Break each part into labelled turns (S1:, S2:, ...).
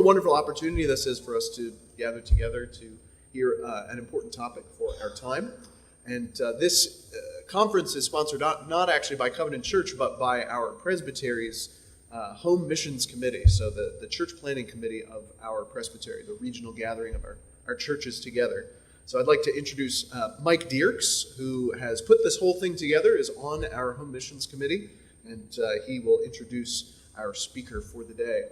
S1: a wonderful opportunity this is for us to gather together to hear an important topic for our time. And this conference is sponsored not actually by Covenant Church, but by our presbytery's Home Missions Committee, so the church planning committee of our presbytery, the regional gathering of our churches together. So I'd like to introduce Mike Dierks, who has put this whole thing together, is on our Home Missions Committee, and he will introduce our speaker for the day.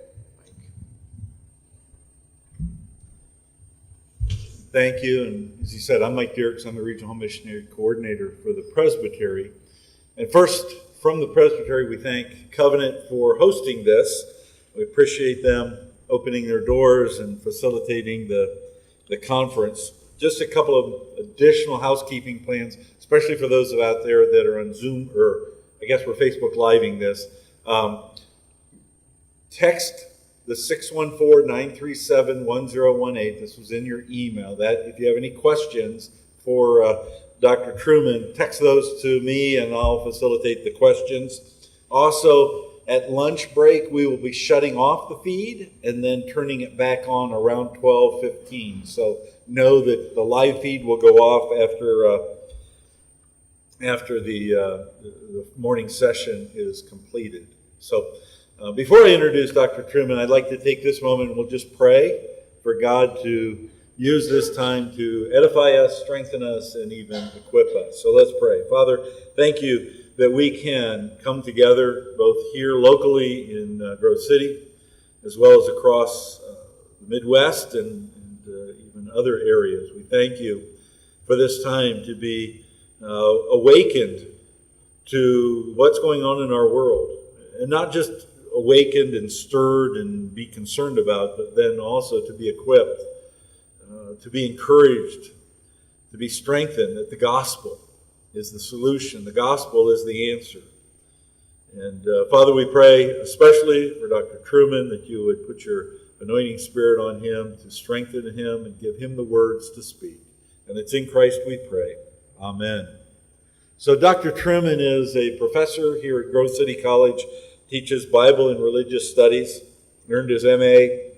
S2: Thank you, and as you said, I'm Mike Dierks. I'm the Regional Home Missionary Coordinator for the Presbytery. And first, from the Presbytery, we thank Covenant for hosting this. We appreciate them opening their doors and facilitating the conference. Just a couple of additional housekeeping plans, especially for those out there that are on Zoom, or I guess we're Facebook Living this. Text the 614-937-1018. This was in your email. That if you have any questions for Dr. Trueman, text those to me and I'll facilitate the questions. Also, at lunch break, we will be shutting off the feed and then turning it back on around 12:15. So know that the live feed will go off after the morning session is completed. So before I introduce Dr. Trueman, I'd like to take this moment and we'll just pray for God to use this time to edify us, strengthen us, and even equip us. So let's pray. Father, thank you that we can come together both here locally in Grove City as well as across the Midwest and even other areas. We thank you for this time to be awakened to what's going on in our world, and not just awakened and stirred and be concerned about, but then also to be equipped, to be encouraged, to be strengthened that the gospel is the solution. The gospel is the answer. And Father, we pray especially for Dr. Trueman that you would put your anointing spirit on him to strengthen him and give him the words to speak. And it's in Christ we pray. Amen. So Dr. Trueman is a professor here at Grove City College, teaches Bible and religious studies, earned his M.A.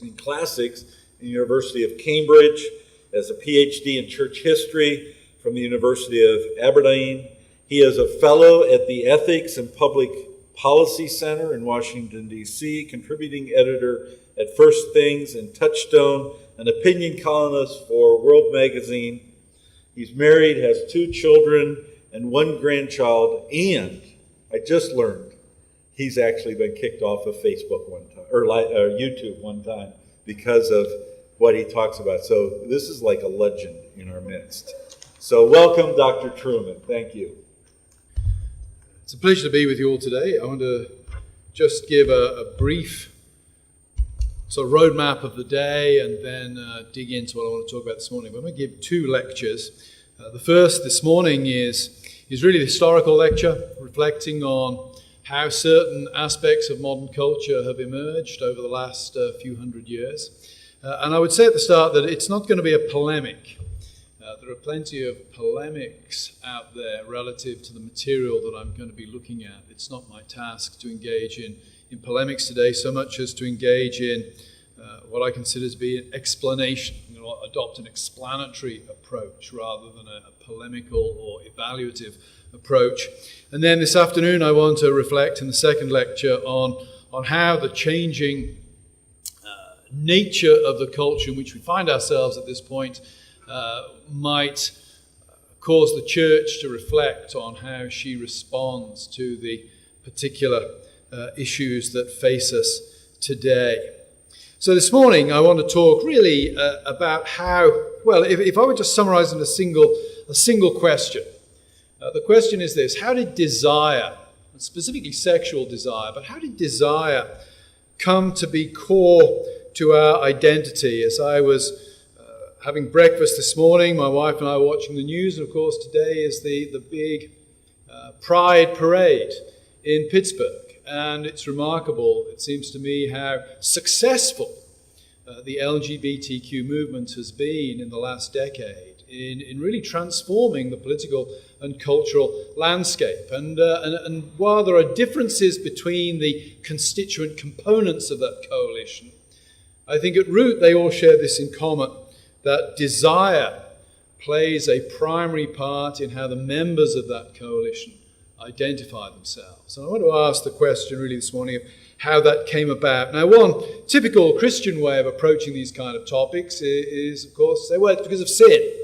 S2: in classics in the University of Cambridge, has a Ph.D. in church history from the University of Aberdeen. He is a fellow at the Ethics and Public Policy Center in Washington, D.C., contributing editor at First Things and Touchstone, an opinion columnist for World Magazine. He's married, has 2 children and 1 grandchild, and I just learned he's actually been kicked off of Facebook one time, or YouTube one time, because of what he talks about. So this is like a legend in our midst. So welcome, Dr. Trueman. Thank you.
S3: It's a pleasure to be with you all today. I want to just give a brief sort of roadmap of the day and then dig into what I want to talk about this morning. But I'm going to give 2 lectures. The first this morning is really the historical lecture, reflecting on how certain aspects of modern culture have emerged over the last few hundred years. And I would say at the start that it's not going to be a polemic. There are plenty of polemics out there relative to the material that I'm going to be looking at. It's not my task to engage in polemics today so much as to engage in what I consider to be an explanation, adopt an explanatory approach rather than a polemical or evaluative approach. And then this afternoon I want to reflect in the second lecture on how the changing nature of the culture in which we find ourselves at this point might cause the church to reflect on how she responds to the particular issues that face us today. So this morning I want to talk really about how, well, if I were to summarize in a single question, the question is this: how did desire, specifically sexual desire, but how did desire come to be core to our identity? As I was having breakfast this morning, my wife and I were watching the news, and of course today is the big Pride Parade in Pittsburgh. And it's remarkable, it seems to me, how successful the LGBTQ movement has been in the last decade in really transforming the political and cultural landscape. And while there are differences between the constituent components of that coalition, I think at root they all share this in common, that desire plays a primary part in how the members of that coalition identify themselves. And I want to ask the question really this morning of how that came about. Now, one typical Christian way of approaching these kind of topics is of course, say, well, it's because of sin.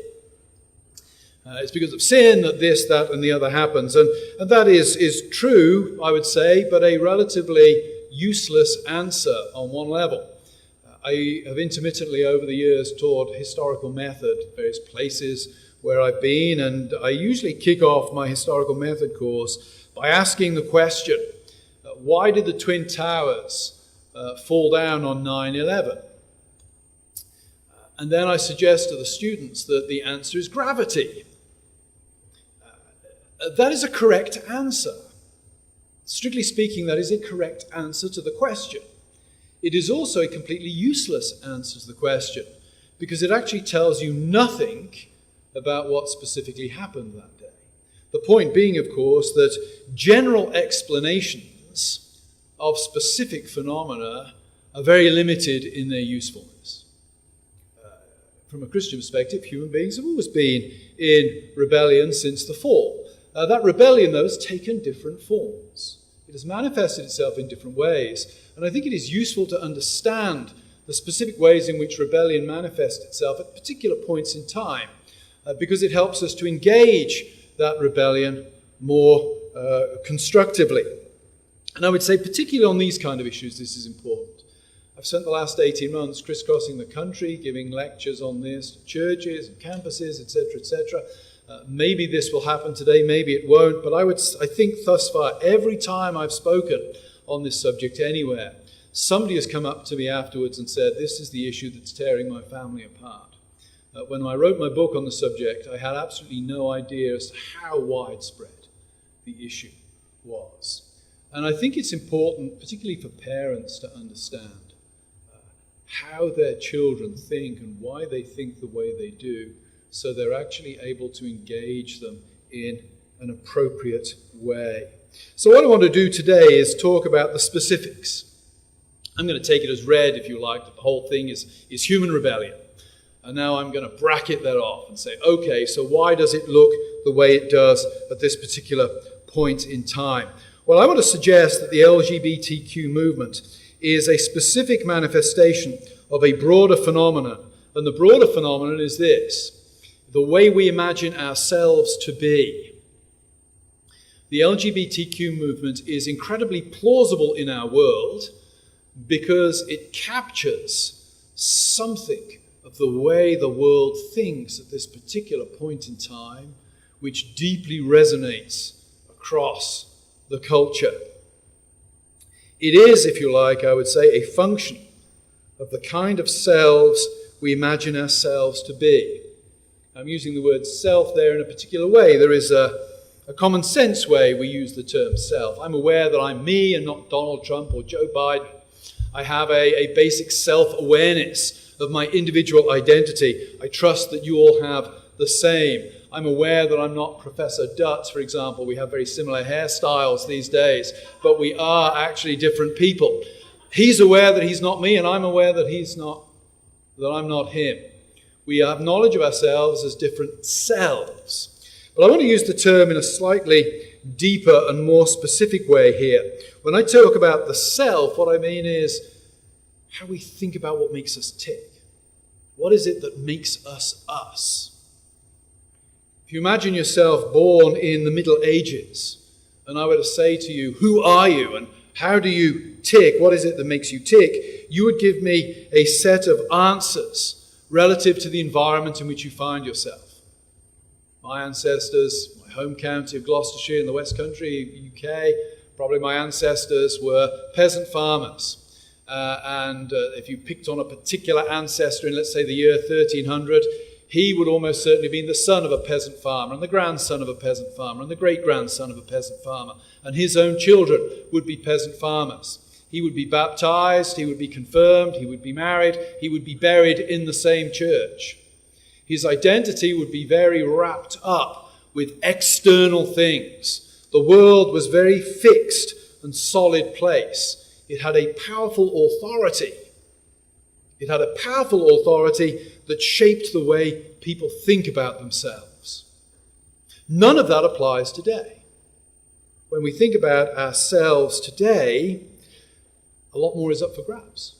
S3: It's because of sin that this, that, and the other happens. And that is true, I would say, but a relatively useless answer on one level. I have intermittently over the years taught historical method at various places where I've been, and I usually kick off my historical method course by asking the question, why did the Twin Towers fall down on 9/11? And then I suggest to the students that the answer is gravity. That is a correct answer. Strictly speaking, that is a correct answer to the question. It is also a completely useless answer to the question because it actually tells you nothing about what specifically happened that day. The point being, of course, that general explanations of specific phenomena are very limited in their usefulness. From a Christian perspective, human beings have always been in rebellion since the fall. That rebellion, though, has taken different forms. It has manifested itself in different ways. And I think it is useful to understand the specific ways in which rebellion manifests itself at particular points in time, because it helps us to engage that rebellion more constructively. And I would say particularly on these kind of issues, this is important. I've spent the last 18 months crisscrossing the country, giving lectures on this to churches and campuses, etc., etc. Maybe this will happen today, maybe it won't, but I think thus far, every time I've spoken on this subject anywhere, somebody has come up to me afterwards and said, this is the issue that's tearing my family apart. When I wrote my book on the subject, I had absolutely no idea as to how widespread the issue was. And I think it's important, particularly for parents, to understand how their children think and why they think the way they do, so they're actually able to engage them in an appropriate way. So what I want to do today is talk about the specifics. I'm going to take it as read, if you like, that the whole thing is human rebellion. And now I'm going to bracket that off and say, okay, so why does it look the way it does at this particular point in time? Well, I want to suggest that the LGBTQ movement is a specific manifestation of a broader phenomenon. And the broader phenomenon is this: the way we imagine ourselves to be. The LGBTQ movement is incredibly plausible in our world because it captures something of the way the world thinks at this particular point in time, which deeply resonates across the culture. It is, if you like, I would say, a function of the kind of selves we imagine ourselves to be. I'm using the word self there in a particular way. There is a common sense way we use the term self. I'm aware that I'm me and not Donald Trump or Joe Biden. I have a basic self-awareness of my individual identity. I trust that you all have the same. I'm aware that I'm not Professor Dutz, for example. We have very similar hairstyles these days, but we are actually different people. He's aware that he's not me, and I'm aware that I'm not him. We have knowledge of ourselves as different selves. But I want to use the term in a slightly deeper and more specific way here. When I talk about the self, what I mean is how we think about what makes us tick. What is it that makes us us? If you imagine yourself born in the Middle Ages, and I were to say to you, who are you and how do you tick? What is it that makes you tick? You would give me a set of answers relative to the environment in which you find yourself. My ancestors, my home county of Gloucestershire in the West Country, UK, probably my ancestors were peasant farmers. And if you picked on a particular ancestor in, let's say, the year 1300, he would almost certainly be the son of a peasant farmer and the grandson of a peasant farmer and the great-grandson of a peasant farmer. And his own children would be peasant farmers. He would be baptized, he would be confirmed, he would be married, he would be buried in the same church. His identity would be very wrapped up with external things. The world was very fixed and solid place. It had a powerful authority. It had a powerful authority that shaped the way people think about themselves. None of that applies today. When we think about ourselves today, a lot more is up for grabs.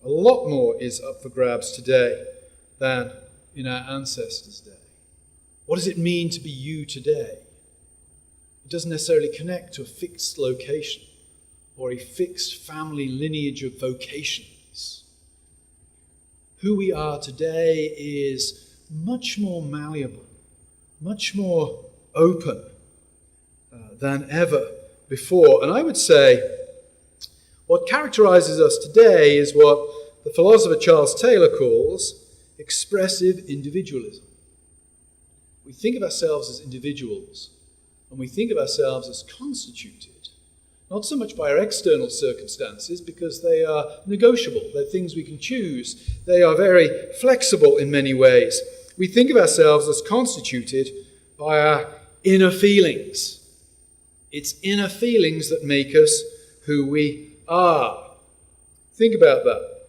S3: A lot more is up for grabs today than in our ancestors' day. What does it mean to be you today? It doesn't necessarily connect to a fixed location or a fixed family lineage of vocations. Who we are today is much more malleable, much more open than ever before. And I would say what characterizes us today is what the philosopher Charles Taylor calls expressive individualism. We think of ourselves as individuals, and we think of ourselves as constituted, not so much by our external circumstances, because they are negotiable. They're things we can choose. They are very flexible in many ways. We think of ourselves as constituted by our inner feelings. It's inner feelings that make us who we are. Think about that.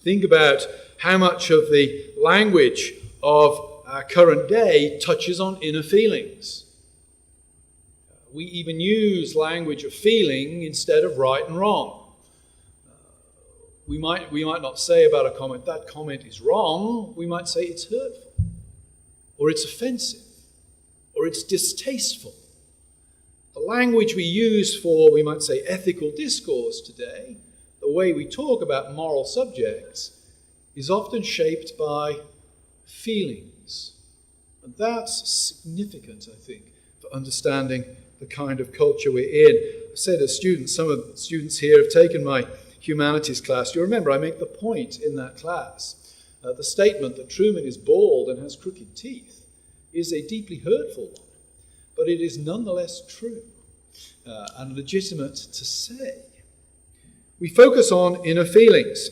S3: Think about how much of the language of our current day touches on inner feelings. We even use language of feeling instead of right and wrong. We might not say about a comment, that comment is wrong. We might say it's hurtful, or it's offensive, or it's distasteful. The language we use for, we might say, ethical discourse today, the way we talk about moral subjects, is often shaped by feelings. And that's significant, I think, for understanding the kind of culture we're in. I say to students, some of the students here have taken my humanities class. You remember, I make the point in that class. The statement that Trueman is bald and has crooked teeth is a deeply hurtful one, but it is nonetheless true and legitimate to say. We focus on inner feelings,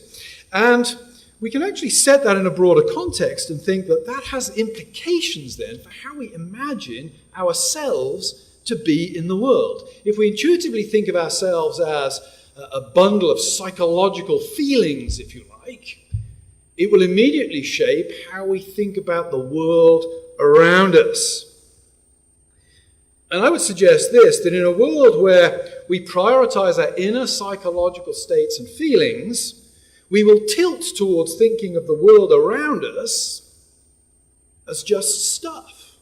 S3: and we can actually set that in a broader context and think that that has implications then for how we imagine ourselves to be in the world. If we intuitively think of ourselves as a bundle of psychological feelings, if you like, it will immediately shape how we think about the world around us. And I would suggest this, that in a world where we prioritize our inner psychological states and feelings, we will tilt towards thinking of the world around us as just stuff.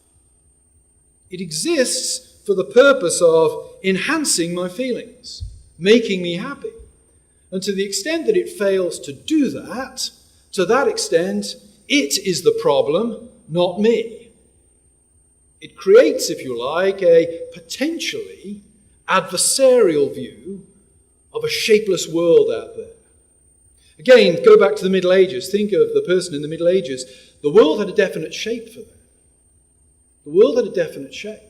S3: It exists for the purpose of enhancing my feelings, making me happy. And to the extent that it fails to do that, to that extent, it is the problem, not me. It creates, if you like, a potentially adversarial view of a shapeless world out there. Again, go back to the Middle Ages. Think of the person in the Middle Ages. The world had a definite shape for them. The world had a definite shape.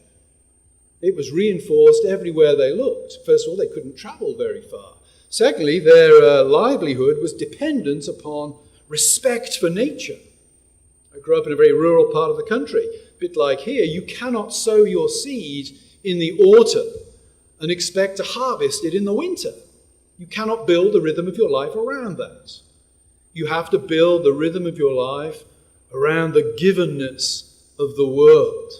S3: It was reinforced everywhere they looked. First of all, they couldn't travel very far. Secondly, their livelihood was dependent upon respect for nature. I grew up in a very rural part of the country. A bit like here, you cannot sow your seed in the autumn and expect to harvest it in the winter. You cannot build the rhythm of your life around that. You have to build the rhythm of your life around the givenness of the world.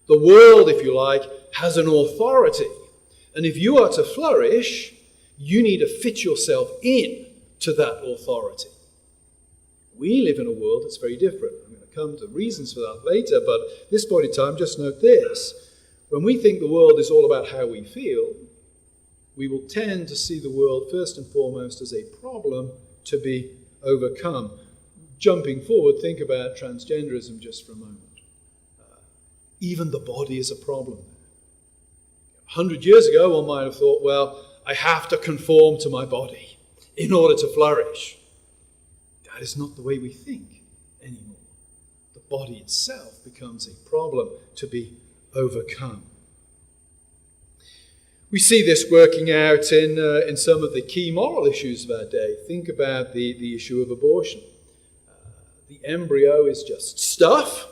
S3: The world, if you like, has an authority. And if you are to flourish, you need to fit yourself in to that authority. We live in a world that's very different. I'm going to come to reasons for that later, but at this point in time, just note this. When we think the world is all about how we feel, we will tend to see the world first and foremost as a problem to be overcome. Jumping forward, think about transgenderism just for a moment. Even the body is a problem. 100 years ago, one might have thought, well, I have to conform to my body in order to flourish. That is not the way we think anymore. The body itself becomes a problem to be overcome. We see this working out in some of the key moral issues of our day. Think about the issue of abortion. The embryo is just stuff,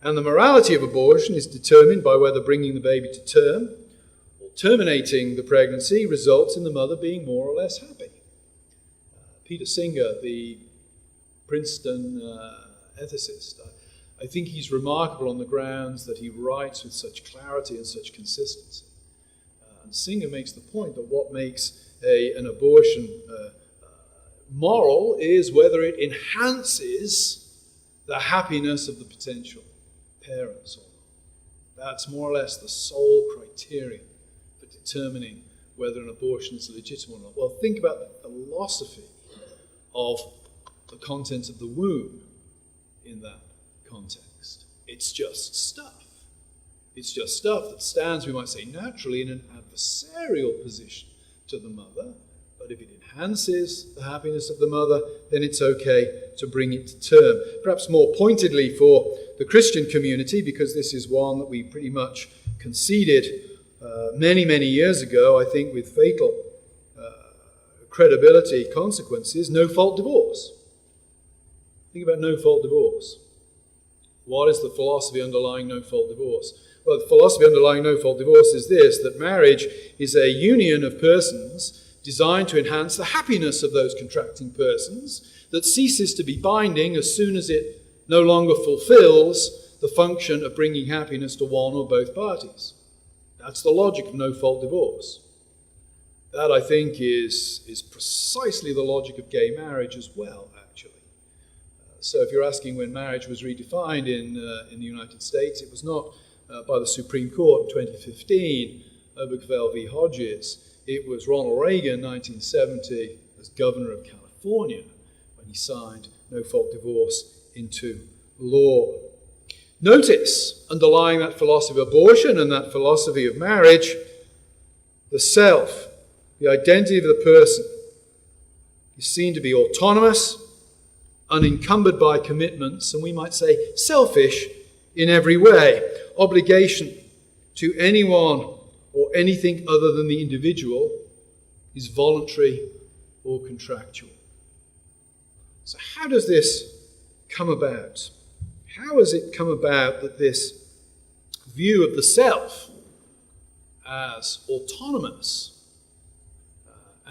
S3: and the morality of abortion is determined by whether bringing the baby to term or terminating the pregnancy results in the mother being more or less happy. Peter Singer, the Princeton ethicist. I think he's remarkable on the grounds that he writes with such clarity and such consistency. And Singer makes the point that what makes an abortion moral is whether it enhances the happiness of the potential parents or not. That's more or less the sole criterion for determining whether an abortion is legitimate or not. Well, think about the philosophy of the contents of the womb in that context. It's just stuff. It's just stuff that stands, we might say, naturally in an adversarial position to the mother. But if it enhances the happiness of the mother, then it's okay to bring it to term. Perhaps more pointedly for the Christian community, because this is one that we pretty much conceded many, many years ago, I think with fatal credibility consequences, no-fault divorce. Think about no-fault divorce. What is the philosophy underlying no-fault divorce? Well, the philosophy underlying no-fault divorce is this, that marriage is a union of persons designed to enhance the happiness of those contracting persons, that ceases to be binding as soon as it no longer fulfills the function of bringing happiness to one or both parties. That's the logic of no-fault divorce. That, I think, is precisely the logic of gay marriage as well, actually. So if you're asking when marriage was redefined in the United States, it was not by the Supreme Court in 2015, Obergefell v. Hodges. It was Ronald Reagan, 1970, as governor of California, when he signed no-fault divorce into law. Notice, underlying that philosophy of abortion and that philosophy of marriage, the self, the identity of the person, is seen to be autonomous, unencumbered by commitments, and we might say selfish in every way. Obligation to anyone or anything other than the individual is voluntary or contractual. So how does this come about? How has it come about that this view of the self as autonomous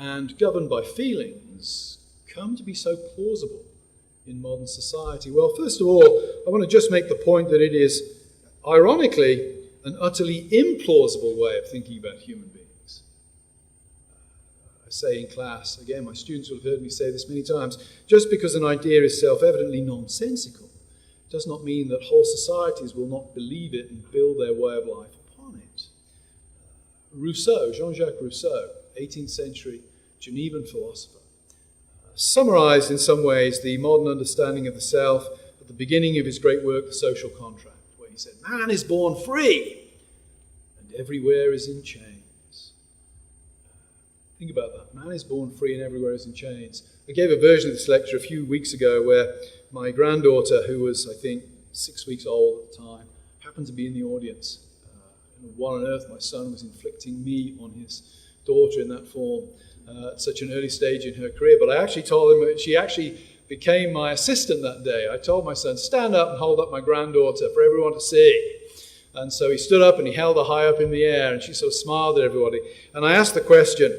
S3: and governed by feelings come to be so plausible in modern society? Well, first of all, I want to just make the point that it is, ironically, an utterly implausible way of thinking about human beings. I say in class, again, my students will have heard me say this many times, just because an idea is self-evidently nonsensical does not mean that whole societies will not believe it and build their way of life upon it. Rousseau, Jean-Jacques Rousseau, 18th century Genevan philosopher, summarized in some ways the modern understanding of the self at the beginning of his great work, The Social Contract, where he said, man is born free and everywhere is in chains. Think about that. Man is born free and everywhere is in chains. I gave a version of this lecture a few weeks ago where my granddaughter, who was, I think, 6 weeks old at the time, happened to be in the audience. What on earth my son was inflicting me on his daughter in that form at such an early stage in her career. But I actually told him, she actually became my assistant that day. I told my son, stand up and hold up my granddaughter for everyone to see. And so he stood up and he held her high up in the air, and she sort of smiled at everybody. And I asked the question,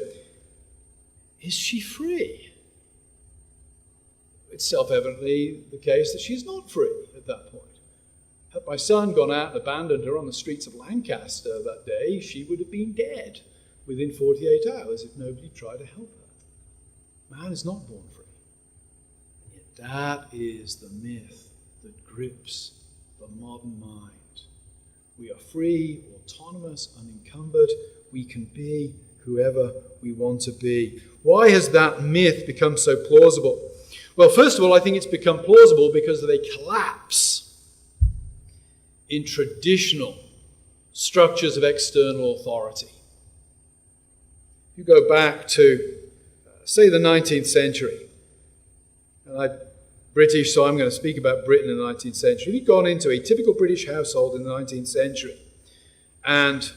S3: is she free? It's self-evidently the case that she's not free at that point. Had my son gone out and abandoned her on the streets of Lancaster that day, she would have been dead within 48 hours if nobody tried to help her. Man is not born free. And yet that is the myth that grips the modern mind. We are free, autonomous, unencumbered. We can be whoever we want to be. Why has that myth become so plausible? Well, first of all, I think it's become plausible because they collapse in traditional structures of external authority. If you go back to, say, the 19th century, and I'm British, so I'm going to speak about Britain in the 19th century. If you'd gone into a typical British household in the 19th century and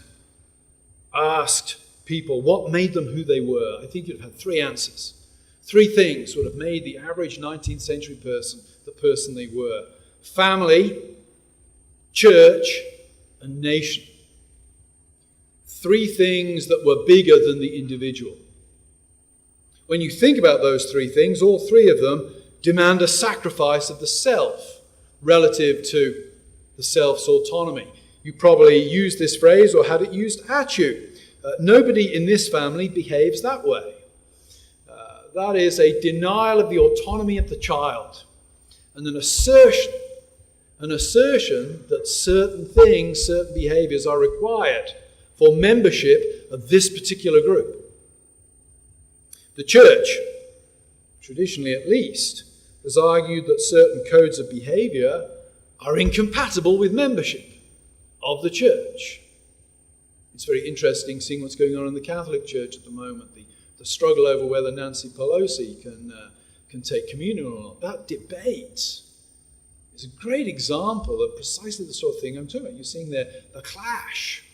S3: asked people what made them who they were, I think you'd have had three answers. Three things would have made the average 19th century person the person they were: family, church, and nation. Three things that were bigger than the individual. When you think about those three things, all three of them demand a sacrifice of the self relative to the self's autonomy. You probably used this phrase or had it used at you. Nobody in this family behaves that way. That is a denial of the autonomy of the child and an assertion that certain things, certain behaviors are required for membership of this particular group. The church, traditionally at least, has argued that certain codes of behavior are incompatible with membership of the church. It's very interesting seeing what's going on in the Catholic Church at the moment, the struggle over whether Nancy Pelosi can take communion or not. That debate is a great example of precisely the sort of thing I'm talking about. You're seeing there the clash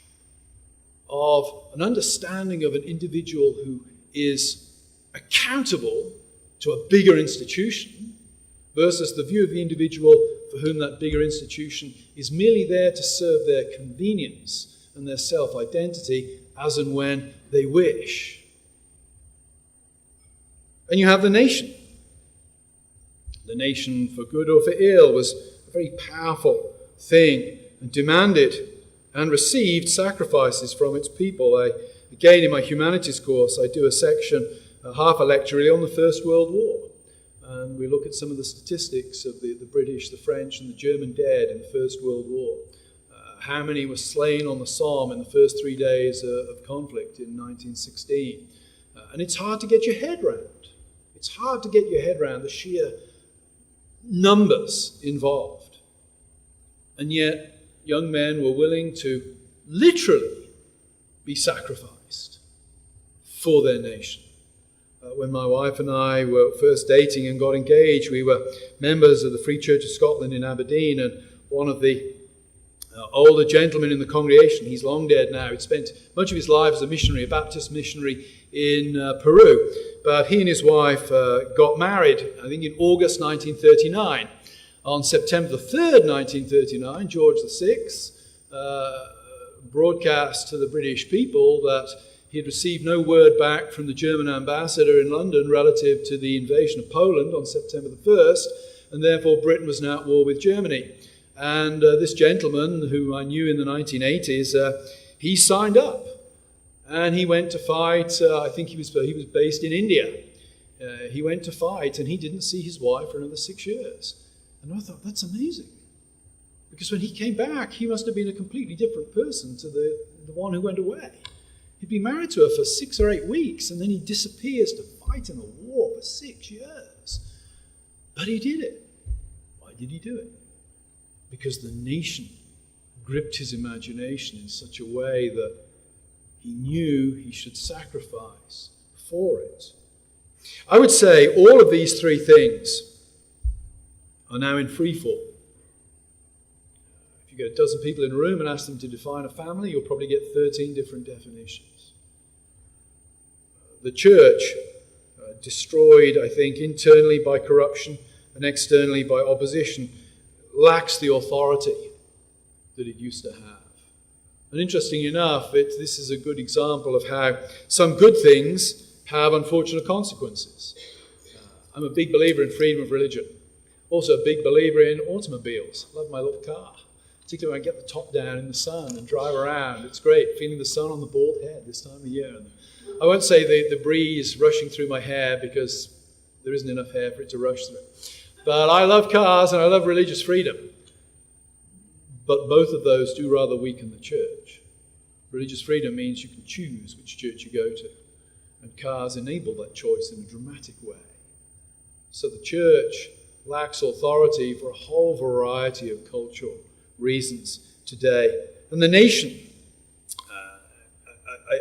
S3: of an understanding of an individual who is accountable to a bigger institution versus the view of the individual for whom that bigger institution is merely there to serve their convenience and their self-identity as and when they wish. And you have the nation. The nation, for good or for ill, was a very powerful thing and demanded and received sacrifices from its people. Again, in my humanities course, I do a section, half a lecture really, on the First World War. And we look at some of the statistics of the British, the French, and the German dead in the First World War. How many were slain on the Somme in the first 3 days of conflict in 1916. And it's hard to get your head round. It's hard to get your head around the sheer numbers involved. And yet, young men were willing to literally be sacrificed for their nation. When my wife and I were first dating and got engaged, we were members of the Free Church of Scotland in Aberdeen, and one of the older gentlemen in the congregation, he's long dead now, he'd spent much of his life as a missionary, a Baptist missionary in Peru. But he and his wife got married, I think in August 1939. On September the 3rd, 1939, George VI broadcast to the British people that he had received no word back from the German ambassador in London relative to the invasion of Poland on September the 1st, and therefore Britain was now at war with Germany. And this gentleman, who I knew in the 1980s, he signed up. And he went to fight. I think he was based in India. He went to fight, and he didn't see his wife for another 6 years. And I thought, that's amazing. Because when he came back, he must have been a completely different person to the one who went away. He'd been married to her for 6 or 8 weeks, and then he disappears to fight in a war for 6 years. But he did it. Why did he do it? Because the nation gripped his imagination in such a way that he knew he should sacrifice for it. I would say all of these three things are now in free fall. If you get a dozen people in a room and ask them to define a family, you'll probably get 13 different definitions. The church, destroyed, I think, internally by corruption and externally by opposition, lacks the authority that it used to have. And interesting enough, this is a good example of how some good things have unfortunate consequences. I'm a big believer in freedom of religion. Also a big believer in automobiles. I love my little car, particularly when I get the top down in the sun and drive around. It's great, feeling the sun on the bald head this time of year. And I won't say the breeze rushing through my hair because there isn't enough hair for it to rush through. But I love cars and I love religious freedom. But both of those do rather weaken the church. Religious freedom means you can choose which church you go to. And cars enable that choice in a dramatic way. So the church lacks authority for a whole variety of cultural reasons today. And the nation,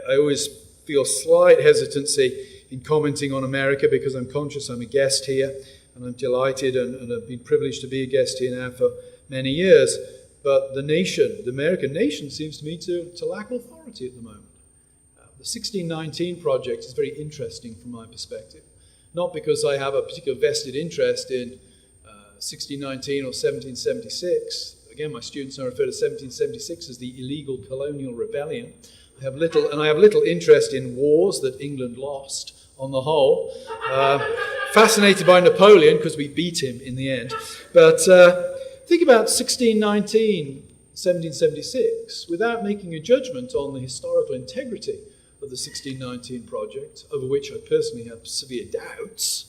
S3: I always feel slight hesitancy in commenting on America because I'm conscious I'm a guest here. And I'm delighted and I've been privileged to be a guest here now for many years. But the nation, the American nation, seems to me to lack authority at the moment. The 1619 project is very interesting from my perspective. Not because I have a particular vested interest in 1619 or 1776. Again, my students now refer to 1776 as the illegal colonial rebellion. I have little interest in wars that England lost on the whole. Fascinated by Napoleon because we beat him in the end. But think about 1619, 1776, without making a judgment on the historical integrity of the 1619 project, over which I personally have severe doubts.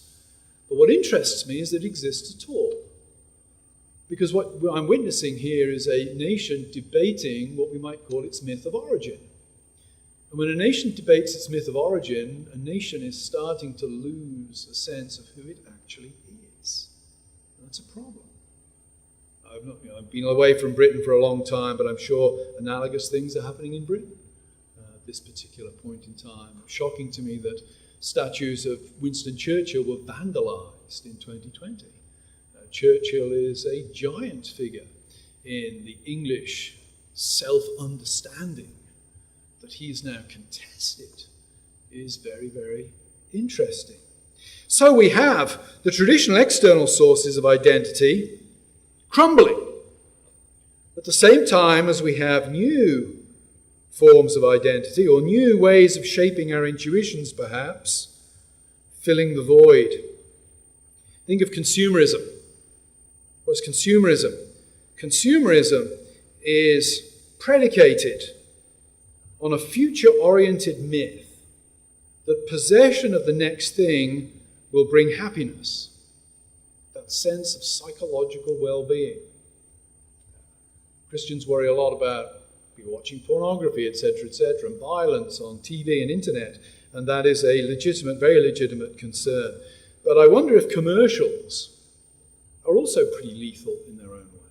S3: But what interests me is that it exists at all. Because what I'm witnessing here is a nation debating what we might call its myth of origin. And when a nation debates its myth of origin, a nation is starting to lose a sense of who it actually is. And that's a problem. I've been away from Britain for a long time, but I'm sure analogous things are happening in Britain at this particular point in time. Shocking to me that statues of Winston Churchill were vandalized in 2020. Churchill is a giant figure in the English self-understanding. That he is now contested is very, very interesting. So we have the traditional external sources of identity crumbling at the same time as we have new forms of identity or new ways of shaping our intuitions, perhaps, filling the void. Think of consumerism. What's consumerism? Consumerism is predicated on a future-oriented myth that possession of the next thing will bring happiness, that sense of psychological well-being. Christians worry a lot about people watching pornography, etc., and violence on TV and internet, and that is a legitimate, very legitimate concern. But I wonder if commercials are also pretty lethal in their own way.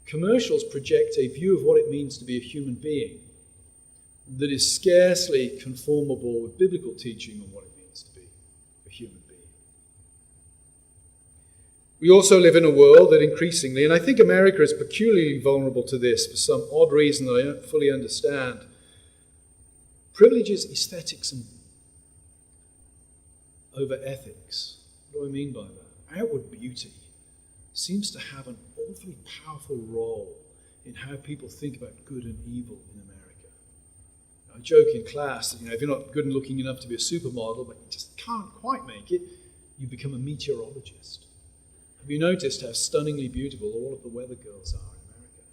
S3: Commercials project a view of what it means to be a human being that is scarcely conformable with biblical teaching on what it means to be a human being. We also live in a world that increasingly, and I think America is peculiarly vulnerable to this for some odd reason that I don't fully understand, privileges aesthetics over ethics. What do I mean by that? Outward beauty seems to have an awfully powerful role in how people think about good and evil in America. I joke in class that, if you're not good and looking enough to be a supermodel, but you just can't quite make it, you become a meteorologist. Have you noticed how stunningly beautiful all of the weather girls are in America?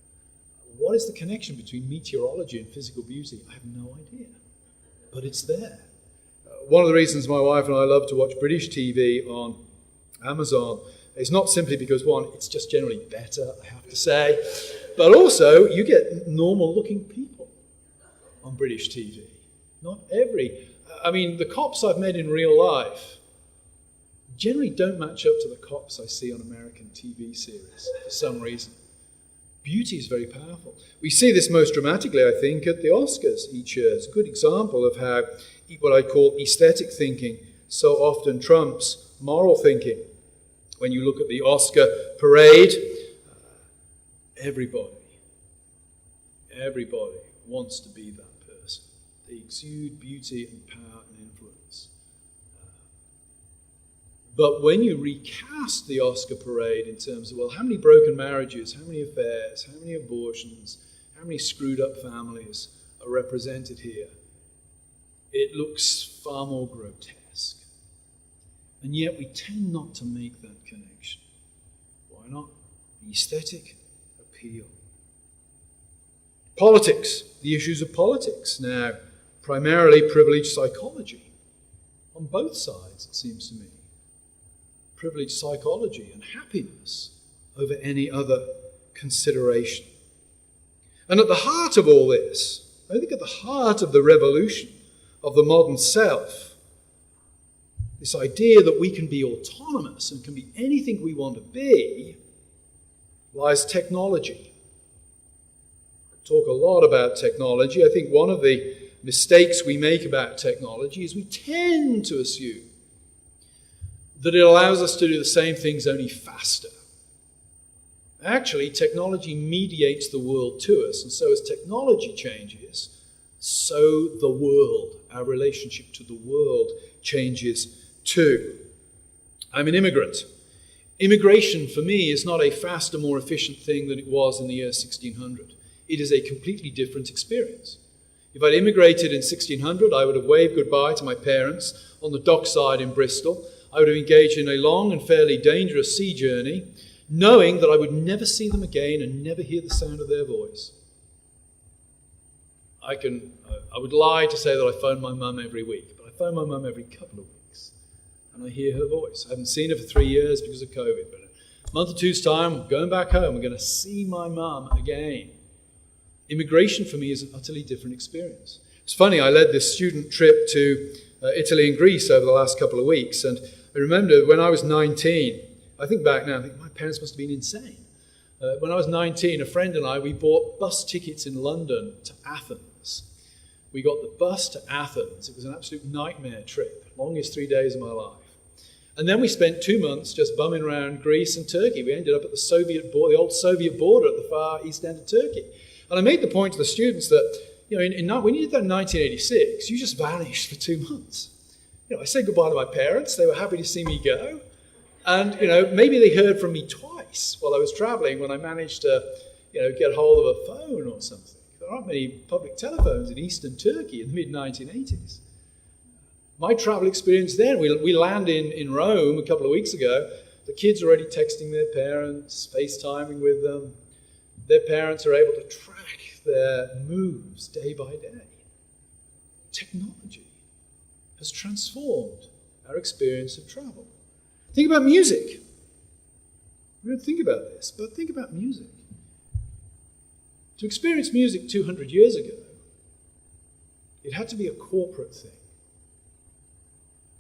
S3: What is the connection between meteorology and physical beauty? I have no idea, but it's there. One of the reasons my wife and I love to watch British TV on Amazon is not simply because, one, it's just generally better, I have to say, but also you get normal-looking people on British TV. The cops I've met in real life generally don't match up to the cops I see on American TV series for some reason. Beauty is very powerful. We see this most dramatically, I think, at the Oscars each year. It's a good example of how what I call aesthetic thinking so often trumps moral thinking. When you look at the Oscar parade, everybody wants to be that person. They exude beauty and power and influence. But when you recast the Oscar parade in terms of, how many broken marriages, how many affairs, how many abortions, how many screwed up families are represented here, it looks far more grotesque. And yet we tend not to make that connection. Why not? The aesthetic appeal. Politics, the issues of politics. Now, primarily privileged psychology. On both sides, it seems to me. Privileged psychology and happiness over any other consideration. And at the heart of all this, I think at the heart of the revolution of the modern self, this idea that we can be autonomous and can be anything we want to be, lies technology. I talk a lot about technology. I think one of the mistakes we make about technology is we tend to assume that it allows us to do the same things only faster. Actually, technology mediates the world to us, and so as technology changes, so the world, our relationship to the world, changes too. I'm an immigrant. Immigration, for me, is not a faster, more efficient thing than it was in the year 1600. It is a completely different experience. If I'd immigrated in 1600, I would have waved goodbye to my parents on the dockside in Bristol. I would have engaged in a long and fairly dangerous sea journey, knowing that I would never see them again and never hear the sound of their voice. I would lie to say that I phone my mum every week, but I phone my mum every couple of weeks, and I hear her voice. I haven't seen her for 3 years because of COVID, but in a month or two's time, I'm going back home. I'm going to see my mum again. Immigration for me is an utterly different experience. It's funny, I led this student trip to Italy and Greece over the last couple of weeks, and I remember when I was 19, I think back now, I think my parents must have been insane. When I was 19, a friend and I, we bought bus tickets in London to Athens. We got the bus to Athens. It was an absolute nightmare trip, longest 3 days of my life. And then we spent 2 months just bumming around Greece and Turkey. We ended up at the old Soviet border at the far east end of Turkey. And I made the point to the students that, when you did that in 1986, you just vanished for 2 months. I said goodbye to my parents. They were happy to see me go. And, maybe they heard from me twice while I was traveling when I managed to, get hold of a phone or something. There aren't many public telephones in eastern Turkey in the mid-1980s. My travel experience then, we land in Rome a couple of weeks ago. The kids are already texting their parents, FaceTiming with them. Their parents are able to track their moves day by day. Technology has transformed our experience of travel. Think about music. We don't think about this, but think about music. To experience music 200 years ago, it had to be a corporate thing.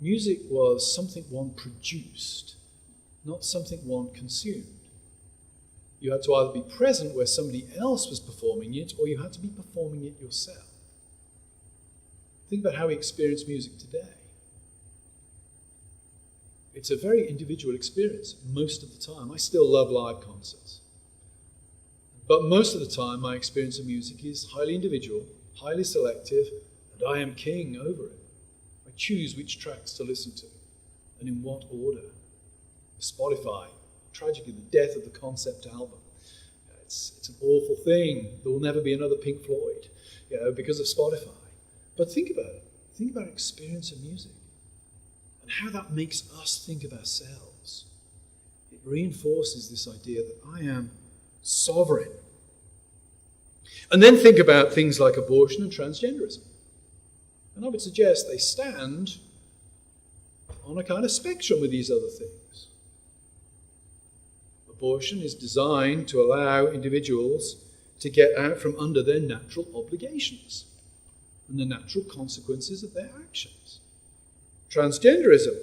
S3: Music was something one produced, not something one consumed. You had to either be present where somebody else was performing it, or you had to be performing it yourself. Think about how we experience music today. It's a very individual experience most of the time. I still love live concerts. But most of the time, my experience of music is highly individual, highly selective, and I am king over it. I choose which tracks to listen to and in what order. Spotify, tragically, the death of the concept album. It's an awful thing. There will never be another Pink Floyd, because of Spotify. But think about it. Think about experience of music and how that makes us think of ourselves. It reinforces this idea that I am sovereign. And then think about things like abortion and transgenderism. And I would suggest they stand on a kind of spectrum with these other things. Abortion is designed to allow individuals to get out from under their natural obligations and the natural consequences of their actions. Transgenderism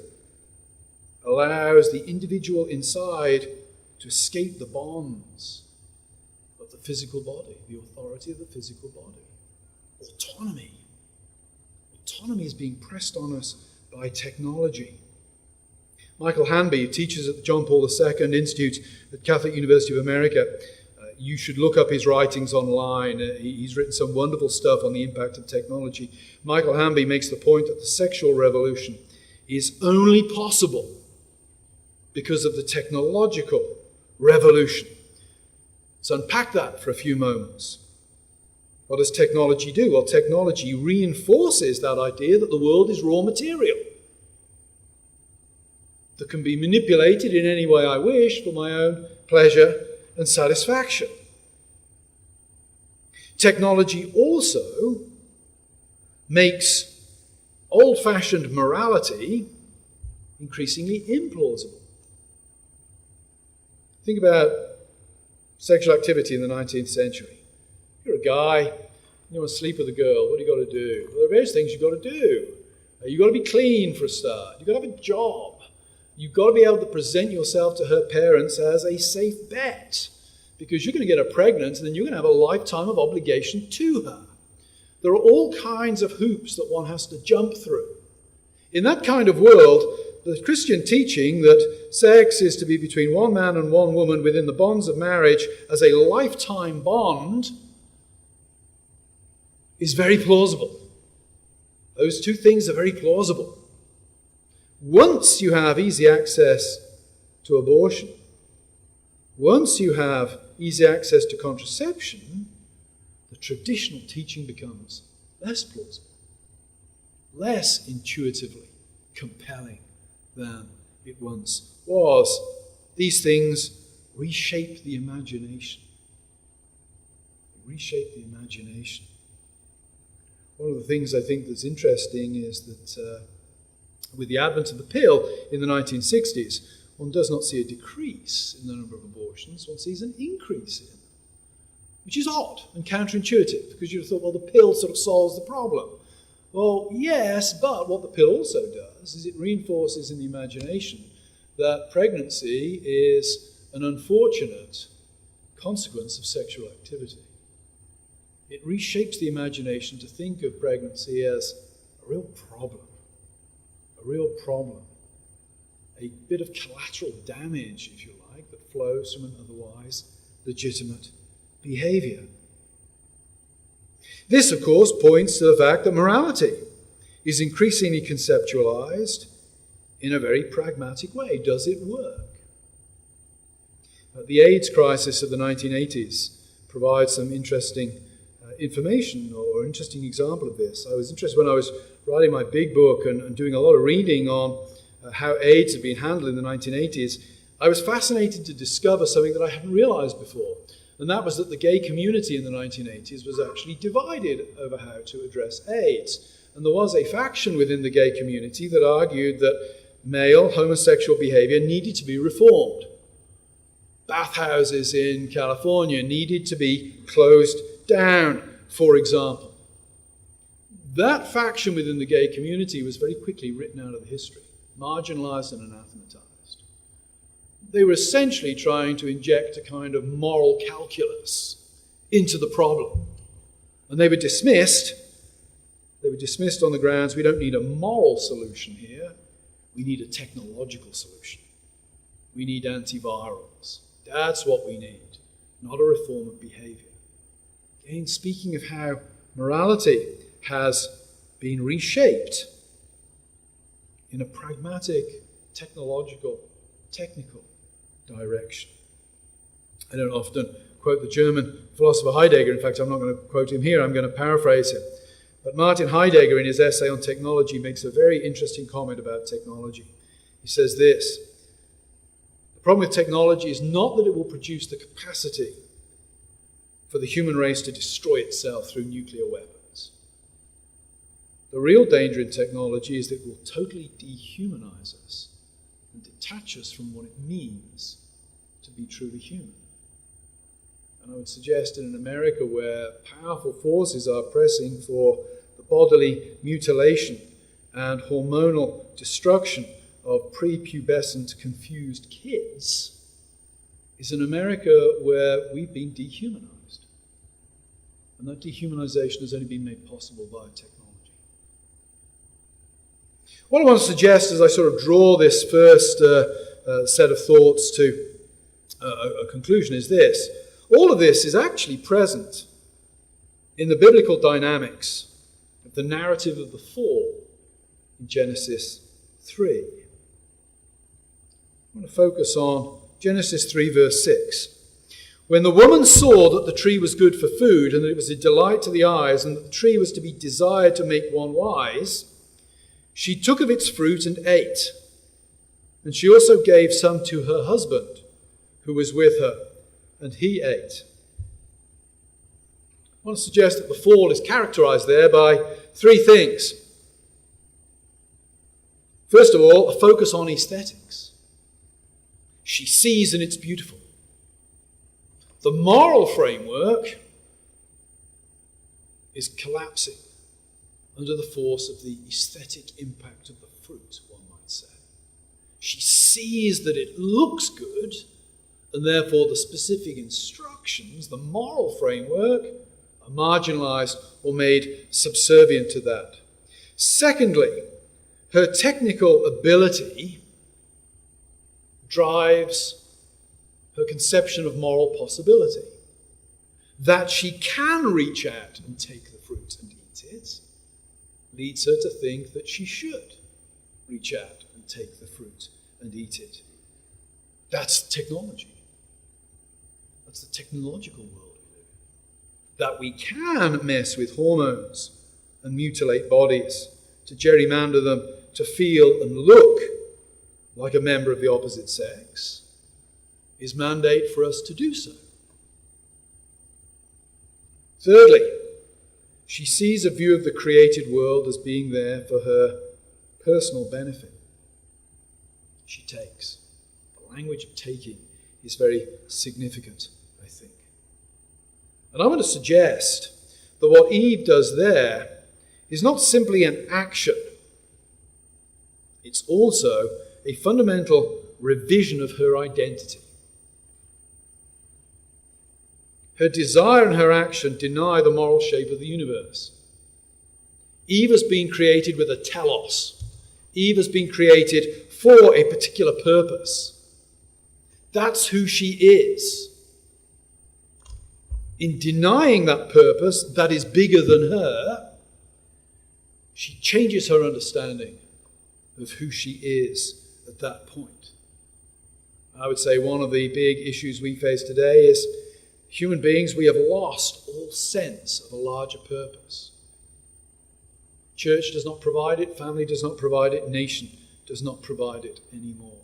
S3: allows the individual inside to escape the bonds of the physical body, the authority of the physical body. Autonomy. Autonomy is being pressed on us by technology. Michael Hanby, who teaches at the John Paul II Institute at Catholic University of America, you should look up his writings online. He's written some wonderful stuff on the impact of technology. Michael Hanby makes the point that the sexual revolution is only possible because of the technological revolution. Let's unpack that for a few moments. What does technology do? Well, technology reinforces that idea that the world is raw material that can be manipulated in any way I wish for my own pleasure and satisfaction. Technology also makes old-fashioned morality increasingly implausible. Think about sexual activity in the 19th century. You're a guy, you want to sleep with a girl, what do you got to do? Well, there are various things you've got to do. You've got to be clean for a start. You've got to have a job. You've got to be able to present yourself to her parents as a safe bet, because you're going to get her pregnant and then you're going to have a lifetime of obligation to her. There are all kinds of hoops that one has to jump through. In that kind of world, the Christian teaching that sex is to be between one man and one woman within the bonds of marriage as a lifetime bond is very plausible. Those two things are very plausible. Once you have easy access to abortion, once you have easy access to contraception, the traditional teaching becomes less plausible, less intuitively compelling than it once was. These things reshape the imagination. They reshape the imagination. One of the things I think that's interesting is that with the advent of the pill in the 1960s, one does not see a decrease in the number of abortions, one sees an increase in them, which is odd and counterintuitive, because you'd have thought, well, the pill sort of solves the problem. Well, yes, but what the pill also does is it reinforces in the imagination that pregnancy is an unfortunate consequence of sexual activity. It reshapes the imagination to think of pregnancy as a real problem, a bit of collateral damage, if you like, that flows from an otherwise legitimate behavior. This, of course, points to the fact that morality is increasingly conceptualized in a very pragmatic way. Does it work? The AIDS crisis of the 1980s provides some interesting information or interesting example of this. I was interested when I was writing my big book and doing a lot of reading on how AIDS had been handled in the 1980s. I was fascinated to discover something that I hadn't realized before, and that was that the gay community in the 1980s was actually divided over how to address AIDS. And there was a faction within the gay community that argued that male homosexual behavior needed to be reformed. Bathhouses in California needed to be closed down, for example. That faction within the gay community was very quickly written out of the history, marginalized and anathematized. They were essentially trying to inject a kind of moral calculus into the problem. And they were dismissed. They were dismissed on the grounds, we don't need a moral solution here, we need a technological solution. We need antivirals. That's what we need, not a reform of behavior. Again, speaking of how morality has been reshaped in a pragmatic, technological, technical direction. I don't often quote the German philosopher Heidegger. In fact, I'm not going to quote him here. I'm going to paraphrase him. But Martin Heidegger, in his essay on technology, makes a very interesting comment about technology. He says this: the problem with technology is not that it will produce the capacity for the human race to destroy itself through nuclear weapons. The real danger in technology is that it will totally dehumanize us and detach us from what it means to be truly human. And I would suggest in an America where powerful forces are pressing for the bodily mutilation and hormonal destruction of prepubescent confused kids, is an America where we've been dehumanized. And that dehumanization has only been made possible by technology. What I want to suggest as I sort of draw this first set of thoughts to a conclusion is this. All of this is actually present in the biblical dynamics of the narrative of the fall in Genesis 3. I want to focus on Genesis 3, verse 6. When the woman saw that the tree was good for food, and that it was a delight to the eyes, and that the tree was to be desired to make one wise, she took of its fruit and ate. And she also gave some to her husband, who was with her, and he ate. I want to suggest that the fall is characterized there by three things. First of all, a focus on aesthetics. She sees and it's beautiful. The moral framework is collapsing under the force of the aesthetic impact of the fruit, one might say. She sees that it looks good, and therefore the specific instructions, the moral framework, are marginalized or made subservient to that. Secondly, her technical ability drives her conception of moral possibility. That she can reach out and take the fruit and eat it leads her to think that she should reach out and take the fruit and eat it. That's technology. That's the technological world we live in. That we can mess with hormones and mutilate bodies, to gerrymander them to feel and look like a member of the opposite sex, is mandate for us to do so. Thirdly, she sees a view of the created world as being there for her personal benefit. She takes. The language of taking is very significant, I think. And I want to suggest that what Eve does there is not simply an action. It's also a fundamental revision of her identity. Her desire and her action deny the moral shape of the universe. Eve has been created with a telos. Eve has been created for a particular purpose. That's who she is. In denying that purpose that is bigger than her, she changes her understanding of who she is at that point. I would say one of the big issues we face today is human beings, we have lost all sense of a larger purpose. Church does not provide it, family does not provide it, nation does not provide it anymore.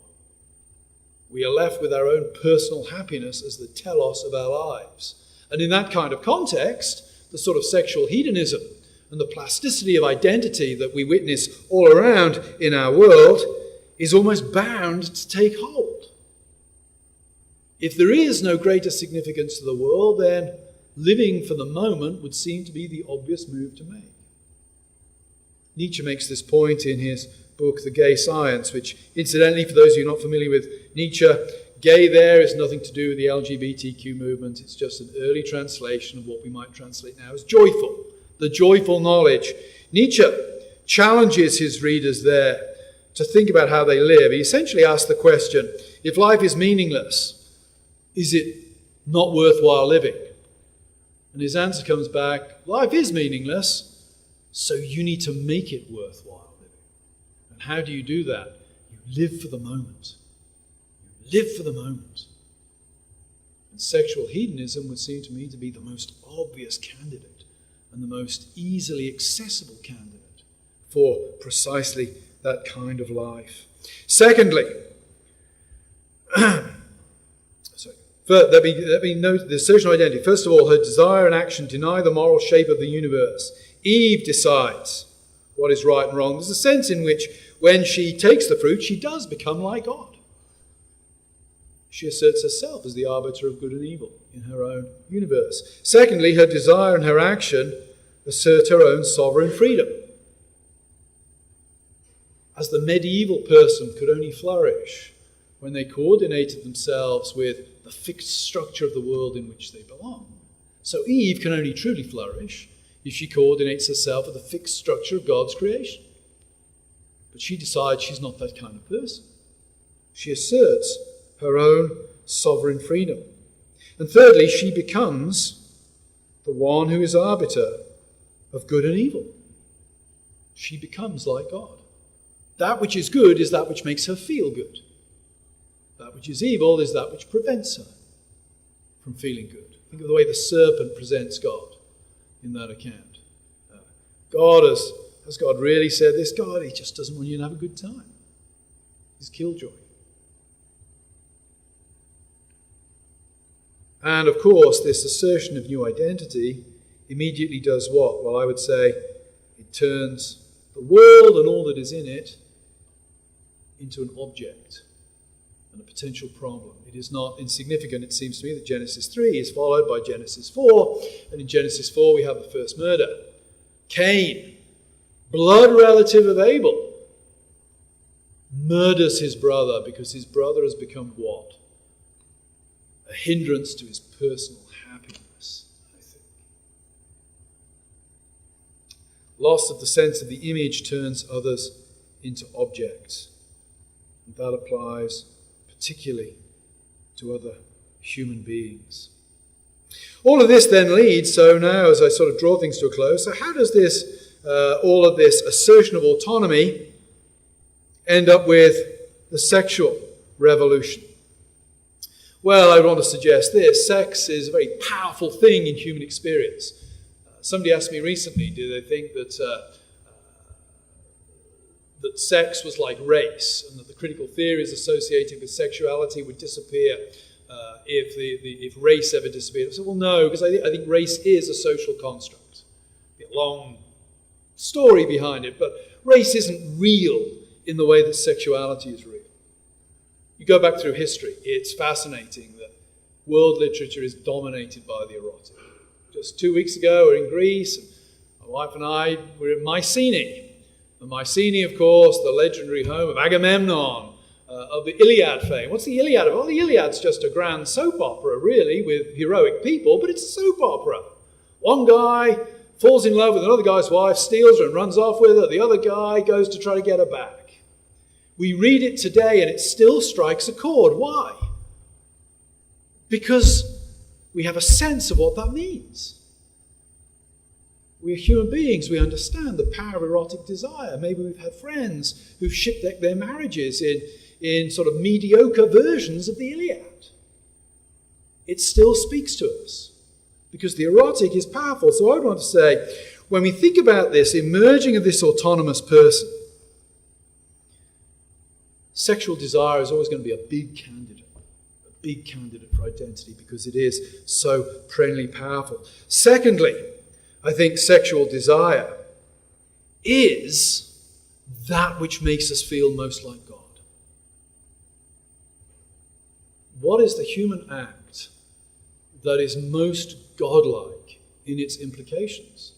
S3: We are left with our own personal happiness as the telos of our lives. And in that kind of context, the sort of sexual hedonism and the plasticity of identity that we witness all around in our world is almost bound to take hold. If there is no greater significance to the world, then living for the moment would seem to be the obvious move to make. Nietzsche makes this point in his book, The Gay Science, which, incidentally, for those of you not familiar with Nietzsche, gay there is nothing to do with the LGBTQ movement. It's just an early translation of what we might translate now as joyful, the joyful knowledge. Nietzsche challenges his readers there to think about how they live. He essentially asks the question, if life is meaningless, is it not worthwhile living? And his answer comes back, life is meaningless, so you need to make it worthwhile living. And how do you do that? You live for the moment. You live for the moment. And sexual hedonism would seem to me to be the most obvious candidate and the most easily accessible candidate for precisely that kind of life. Secondly, let me note the assertion of identity. First of all, her desire and action deny the moral shape of the universe. Eve decides what is right and wrong. There's a sense in which when she takes the fruit, she does become like God. She asserts herself as the arbiter of good and evil in her own universe. Secondly, her desire and her action assert her own sovereign freedom. As the medieval person could only flourish when they coordinated themselves with the fixed structure of the world in which they belong. So Eve can only truly flourish if she coordinates herself with the fixed structure of God's creation. But she decides she's not that kind of person. She asserts her own sovereign freedom. And thirdly, she becomes the one who is arbiter of good and evil. She becomes like God. That which is good is that which makes her feel good. That which is evil is that which prevents her from feeling good. Think of the way the serpent presents God in that account. Has God really said this? God, he just doesn't want you to have a good time. He's killjoy. And of course, this assertion of new identity immediately does what? Well, I would say it turns the world and all that is in it into an object and a potential problem. It is not insignificant, it seems to me, that Genesis 3 is followed by Genesis 4. And in Genesis 4 we have the first murder. Cain, blood relative of Abel, murders his brother because his brother has become what? A hindrance to his personal happiness, I think. Loss of the sense of the image turns others into objects. And that applies particularly to other human beings. All of this then leads, so now as I sort of draw things to a close, so how does this, all of this assertion of autonomy end up with the sexual revolution? Well, I want to suggest this. Sex is a very powerful thing in human experience. Somebody asked me recently, do they think that that sex was like race, and that the critical theories associated with sexuality would disappear if race ever disappeared? I said, well, no, because I think race is a social construct. A long story behind it, but race isn't real in the way that sexuality is real. You go back through history, it's fascinating that world literature is dominated by the erotic. Just 2 weeks ago, we were in Greece, and my wife and I were in Mycenae. And Mycenae, of course, the legendary home of Agamemnon, of the Iliad fame. What's the Iliad about? Well, the Iliad's just a grand soap opera, really, with heroic people, but it's a soap opera. One guy falls in love with another guy's wife, steals her and runs off with her. The other guy goes to try to get her back. We read it today and it still strikes a chord. Why? Because we have a sense of what that means. We're human beings. We understand the power of erotic desire. Maybe we've had friends who've shipwrecked their marriages in sort of mediocre versions of the Iliad. It still speaks to us because the erotic is powerful. So I would want to say, when we think about this emerging of this autonomous person, sexual desire is always going to be a big candidate for identity because it is so perennially powerful. Secondly, I think sexual desire is that which makes us feel most like God. What is the human act that is most godlike in its implications?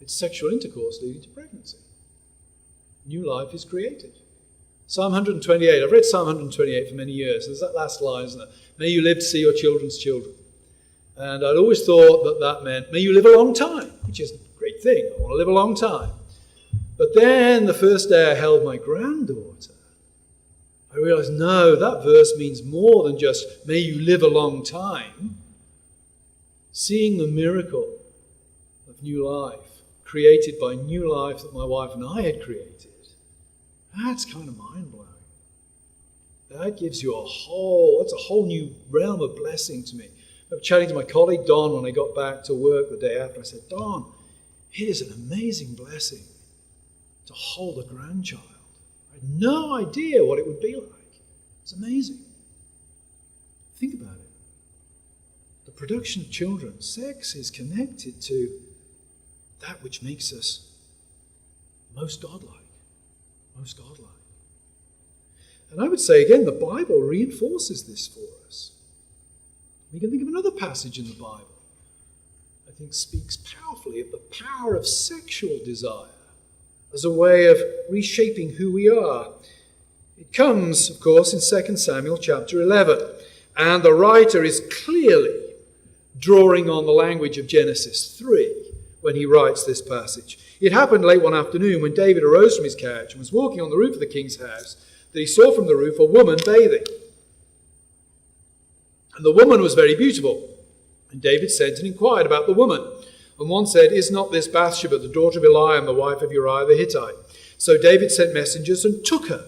S3: It's sexual intercourse leading to pregnancy. New life is created. Psalm 128. I've read Psalm 128 for many years. There's that last line, isn't it? May you live to see your children's children. And I'd always thought that meant, may you live a long time, which is a great thing. I want to live a long time. But then the first day I held my granddaughter, I realized, no, that verse means more than just, may you live a long time. Seeing the miracle of new life, created by new life that my wife and I had created, that's kind of mind-blowing. That gives you that's a whole new realm of blessing to me. I was chatting to my colleague Don when I got back to work the day after. I said, Don, it is an amazing blessing to hold a grandchild. I had no idea what it would be like. It's amazing. Think about it. The production of children, sex is connected to that which makes us most godlike. Most godlike. And I would say again, the Bible reinforces this for us. We can think of another passage in the Bible I think speaks powerfully of the power of sexual desire as a way of reshaping who we are. It comes, of course, in 2 Samuel chapter 11. And the writer is clearly drawing on the language of Genesis 3 when he writes this passage. It happened late one afternoon when David arose from his couch and was walking on the roof of the king's house that he saw from the roof a woman bathing. And the woman was very beautiful. And David sent and inquired about the woman. And one said, is not this Bathsheba, the daughter of Eliam, the wife of Uriah the Hittite? So David sent messengers and took her.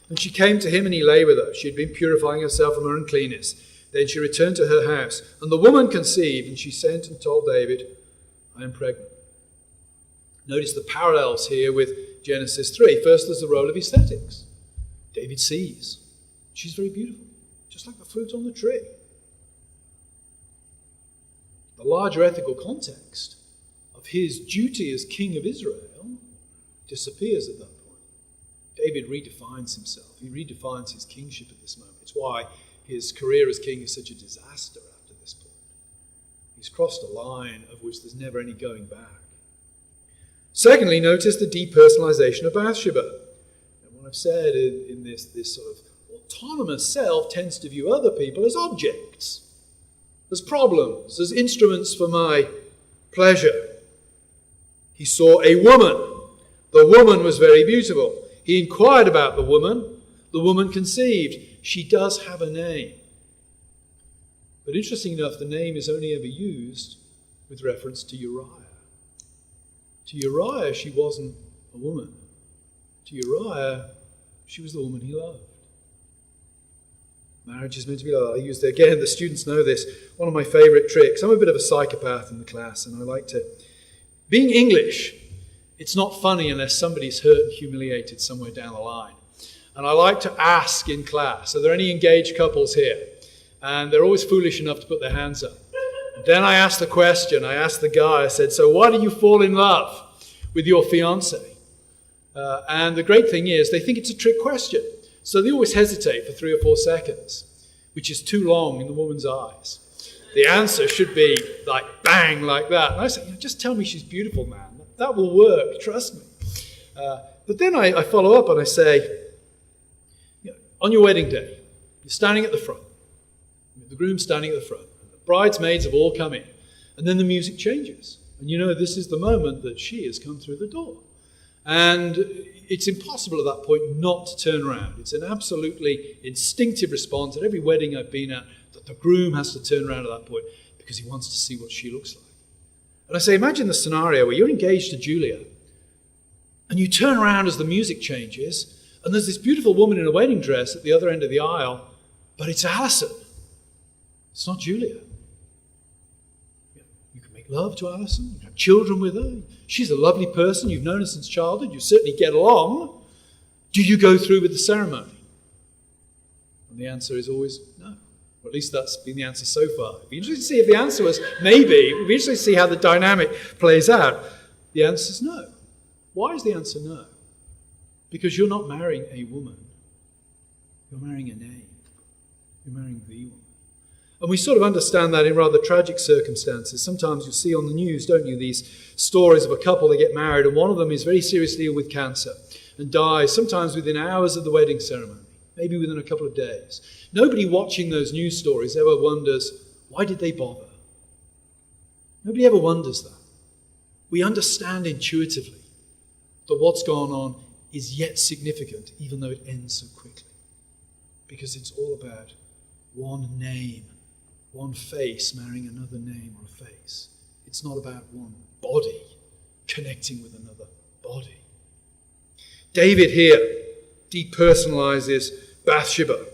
S3: And she came to him and he lay with her. She had been purifying herself from her uncleanness. Then she returned to her house. And the woman conceived, and she sent and told David, I am pregnant. Notice the parallels here with Genesis 3. First, there's the role of aesthetics. David sees. She's very beautiful, just like the fruit on the tree. The larger ethical context of his duty as king of Israel disappears at that point. David redefines himself. He redefines his kingship at this moment. It's why his career as king is such a disaster after this point. He's crossed a line of which there's never any going back. Secondly, notice the depersonalization of Bathsheba. And what I've said in this sort of autonomous self tends to view other people as objects, as problems, as instruments for my pleasure. He saw a woman. The woman was very beautiful. He inquired about the woman. The woman conceived. She does have a name. But interesting enough, the name is only ever used with reference to Uriah. To Uriah, she wasn't a woman. To Uriah, she was the woman he loved. Marriage is meant to be love. I used it again. The students know this. One of my favorite tricks. I'm a bit of a psychopath in the class, and I like to Being English, it's not funny unless somebody's hurt and humiliated somewhere down the line. And I like to ask in class, are there any engaged couples here? And they're always foolish enough to put their hands up. Then I asked the question, I asked the guy, I said, so why do you fall in love with your fiancé? And the great thing is, they think it's a trick question. So they always hesitate for 3 or 4 seconds, which is too long in the woman's eyes. The answer should be like, bang, like that. And I say, just tell me she's beautiful, man. That will work, trust me. But then I follow up and I say, on your wedding day, you're standing at the front. The groom's standing at the front. The bridesmaids have all come in. And then the music changes. And you know this is the moment that she has come through the door. And it's impossible at that point not to turn around. It's an absolutely instinctive response at every wedding I've been at that the groom has to turn around at that point because he wants to see what she looks like. And I say, imagine the scenario where you're engaged to Julia and you turn around as the music changes and there's this beautiful woman in a wedding dress at the other end of the aisle, but it's Alison. It's not Julia. You can make love to Alison, you can have children with her. She's a lovely person, you've known her since childhood, you certainly get along. Do you go through with the ceremony? And the answer is always no. Or at least that's been the answer so far. It'd be interesting to see if the answer was maybe. It would be interesting to see how the dynamic plays out. The answer is no. Why is the answer no? Because you're not marrying a woman. You're marrying a name. You're marrying the woman. And we sort of understand that in rather tragic circumstances. Sometimes you see on the news, don't you, these stories of a couple that get married and one of them is very seriously ill with cancer and dies sometimes within hours of the wedding ceremony, maybe within a couple of days. Nobody watching those news stories ever wonders, why did they bother? Nobody ever wonders that. We understand intuitively that what's gone on is yet significant, even though it ends so quickly. Because it's all about one name, one face marrying another name or a face. It's not about one body connecting with another body. David here depersonalizes Bathsheba.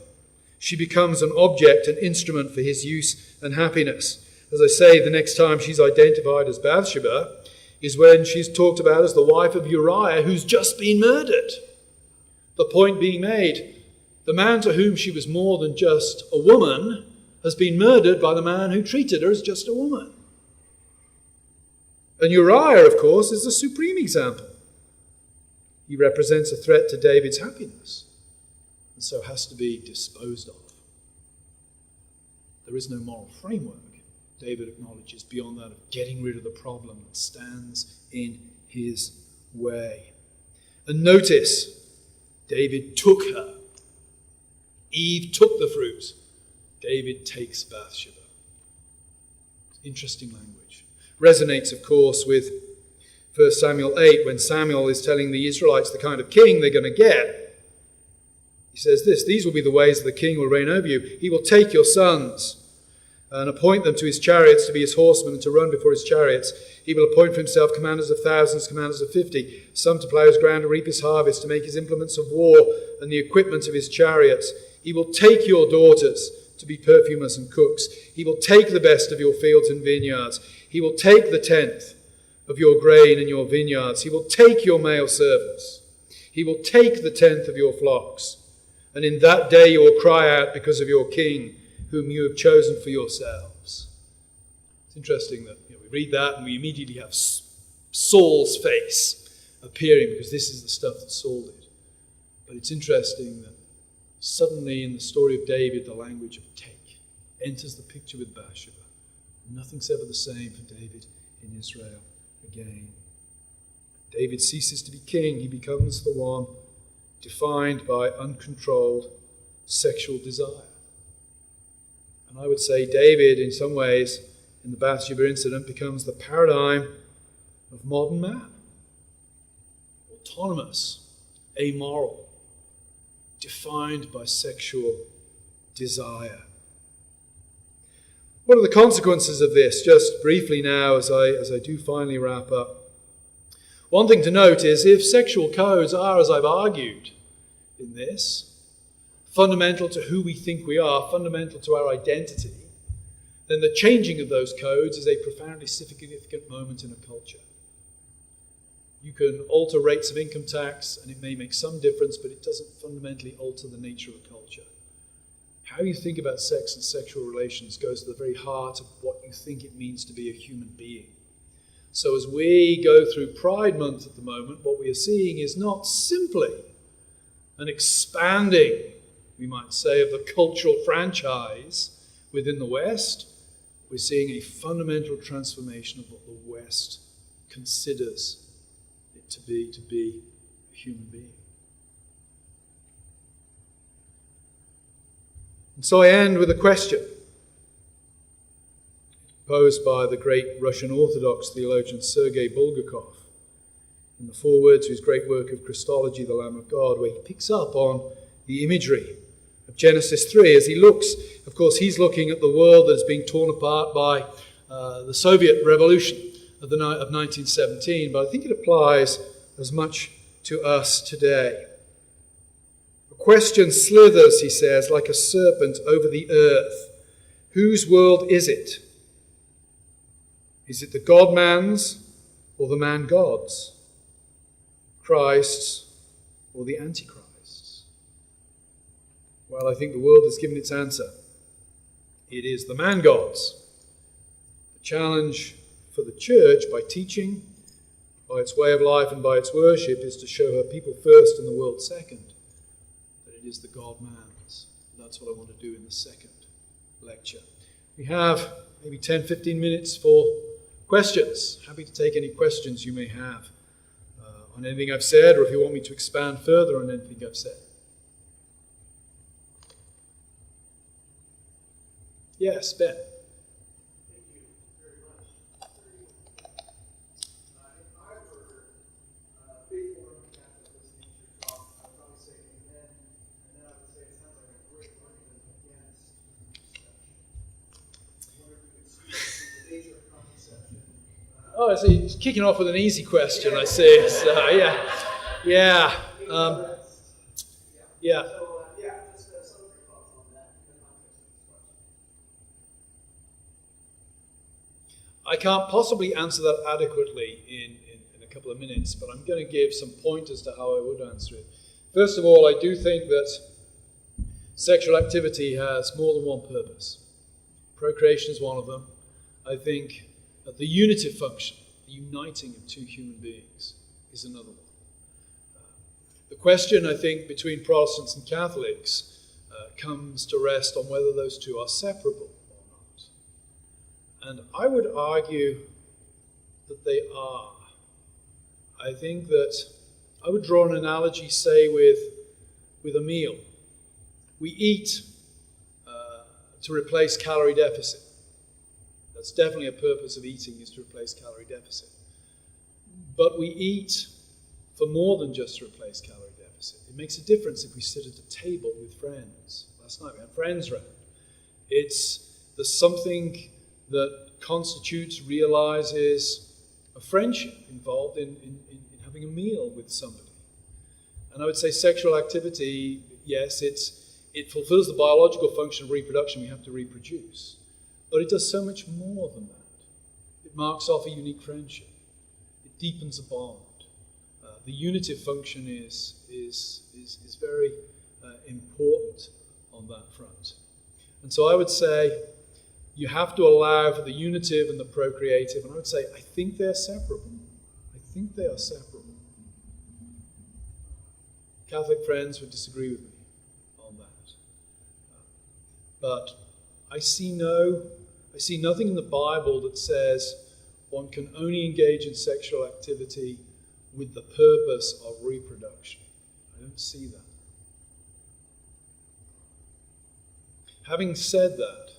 S3: She becomes an object, an instrument for his use and happiness. As I say, the next time she's identified as Bathsheba is when she's talked about as the wife of Uriah, who's just been murdered. The point being made, the man to whom she was more than just a woman has been murdered by the man who treated her as just a woman. And Uriah, of course, is the supreme example. He represents a threat to David's happiness, and so has to be disposed of. There is no moral framework, David acknowledges, beyond that of getting rid of the problem that stands in his way. And notice, David took her. Eve took the fruit. David takes Bathsheba. Interesting language. Resonates, of course, with 1 Samuel 8, when Samuel is telling the Israelites the kind of king they're going to get. He says this, these will be the ways that the king will reign over you. He will take your sons and appoint them to his chariots to be his horsemen and to run before his chariots. He will appoint for himself commanders of thousands, commanders of 50, some to plough his ground and reap his harvest, to make his implements of war and the equipment of his chariots. He will take your daughters to be perfumers and cooks. He will take the best of your fields and vineyards. He will take the tenth of your grain and your vineyards. He will take your male servants. He will take the tenth of your flocks. And in that day you will cry out because of your king, whom you have chosen for yourselves. It's interesting that we read that and we immediately have Saul's face appearing, because this is the stuff that Saul did. But it's interesting that suddenly in the story of David, the language of take enters the picture with Bathsheba. Nothing's ever the same for David in Israel again. David ceases to be king. He becomes the one defined by uncontrolled sexual desire. And I would say David, in some ways, in the Bathsheba incident, becomes the paradigm of modern man. Autonomous, amoral, defined by sexual desire. What are the consequences of this? Just briefly now, as I do finally wrap up. One thing to note is, if sexual codes are, as I've argued in this, fundamental to who we think we are, fundamental to our identity, then the changing of those codes is a profoundly significant moment in a culture. You can alter rates of income tax, and it may make some difference, but it doesn't fundamentally alter the nature of a culture. How you think about sex and sexual relations goes to the very heart of what you think it means to be a human being. So as we go through Pride Month at the moment, what we are seeing is not simply an expanding, we might say, of the cultural franchise within the West. We're seeing a fundamental transformation of what the West considers it to be a human being. And so I end with a question posed by the great Russian Orthodox theologian Sergei Bulgakov in the foreword to his great work of Christology, the Lamb of God, where he picks up on the imagery of Genesis 3 as he looks. Of course, he's looking at the world that is being torn apart by the Soviet Revolution of 1917, but I think it applies as much to us today. A question slithers, he says, like a serpent over the earth. Whose world is it? Is it the God-man's or the man-God's? Christ's or the Antichrist's? Well, I think the world has given its answer. It is the man-God's. The challenge for the church, by teaching, by its way of life and by its worship, is to show her people first and the world second, that it is the God-man's. That's what I want to do in the second lecture. We have maybe 10, 15 minutes for questions. Happy to take any questions you may have on anything I've said, or if you want me to expand further on anything I've said. Yes, Ben.
S4: Thank you very much. If I were a faithful Roman Catholic listening to your talk, I would probably say amen, and then I would say it sounds like a great argument against contraception. I wonder if you could speak to the nature of contraception.
S3: Oh, so you're kicking off with an easy question, I see. So, yeah. Yeah. Yeah.
S4: So, just some of your thoughts on that in the context of this question.
S3: I can't possibly answer that adequately in a couple of minutes, but I'm going to give some pointers to how I would answer it. First of all, I do think that sexual activity has more than one purpose. Procreation is one of them. I think that the unitive function, the uniting of two human beings, is another one. The question, I think, between Protestants and Catholics comes to rest on whether those two are separable or not. And I would argue that they are. I think that I would draw an analogy, say, with a meal. We eat to replace calorie deficit. That's definitely a purpose of eating, is to replace calorie deficit. But we eat for more than just to replace calorie deficit. It makes a difference if we sit at a table with friends. Last night we had friends round. There's something that constitutes, realizes a friendship involved in having a meal with somebody. And I would say sexual activity, yes, it fulfills the biological function of reproduction. We have to reproduce. But it does so much more than that. It marks off a unique friendship. It deepens a bond. The unitive function is very important on that front. And so I would say you have to allow for the unitive and the procreative, and I would say I think they're separable. I think they are separable. Catholic friends would disagree with me on that. But I see nothing in the Bible that says one can only engage in sexual activity with the purpose of reproduction. I don't see that. Having said that,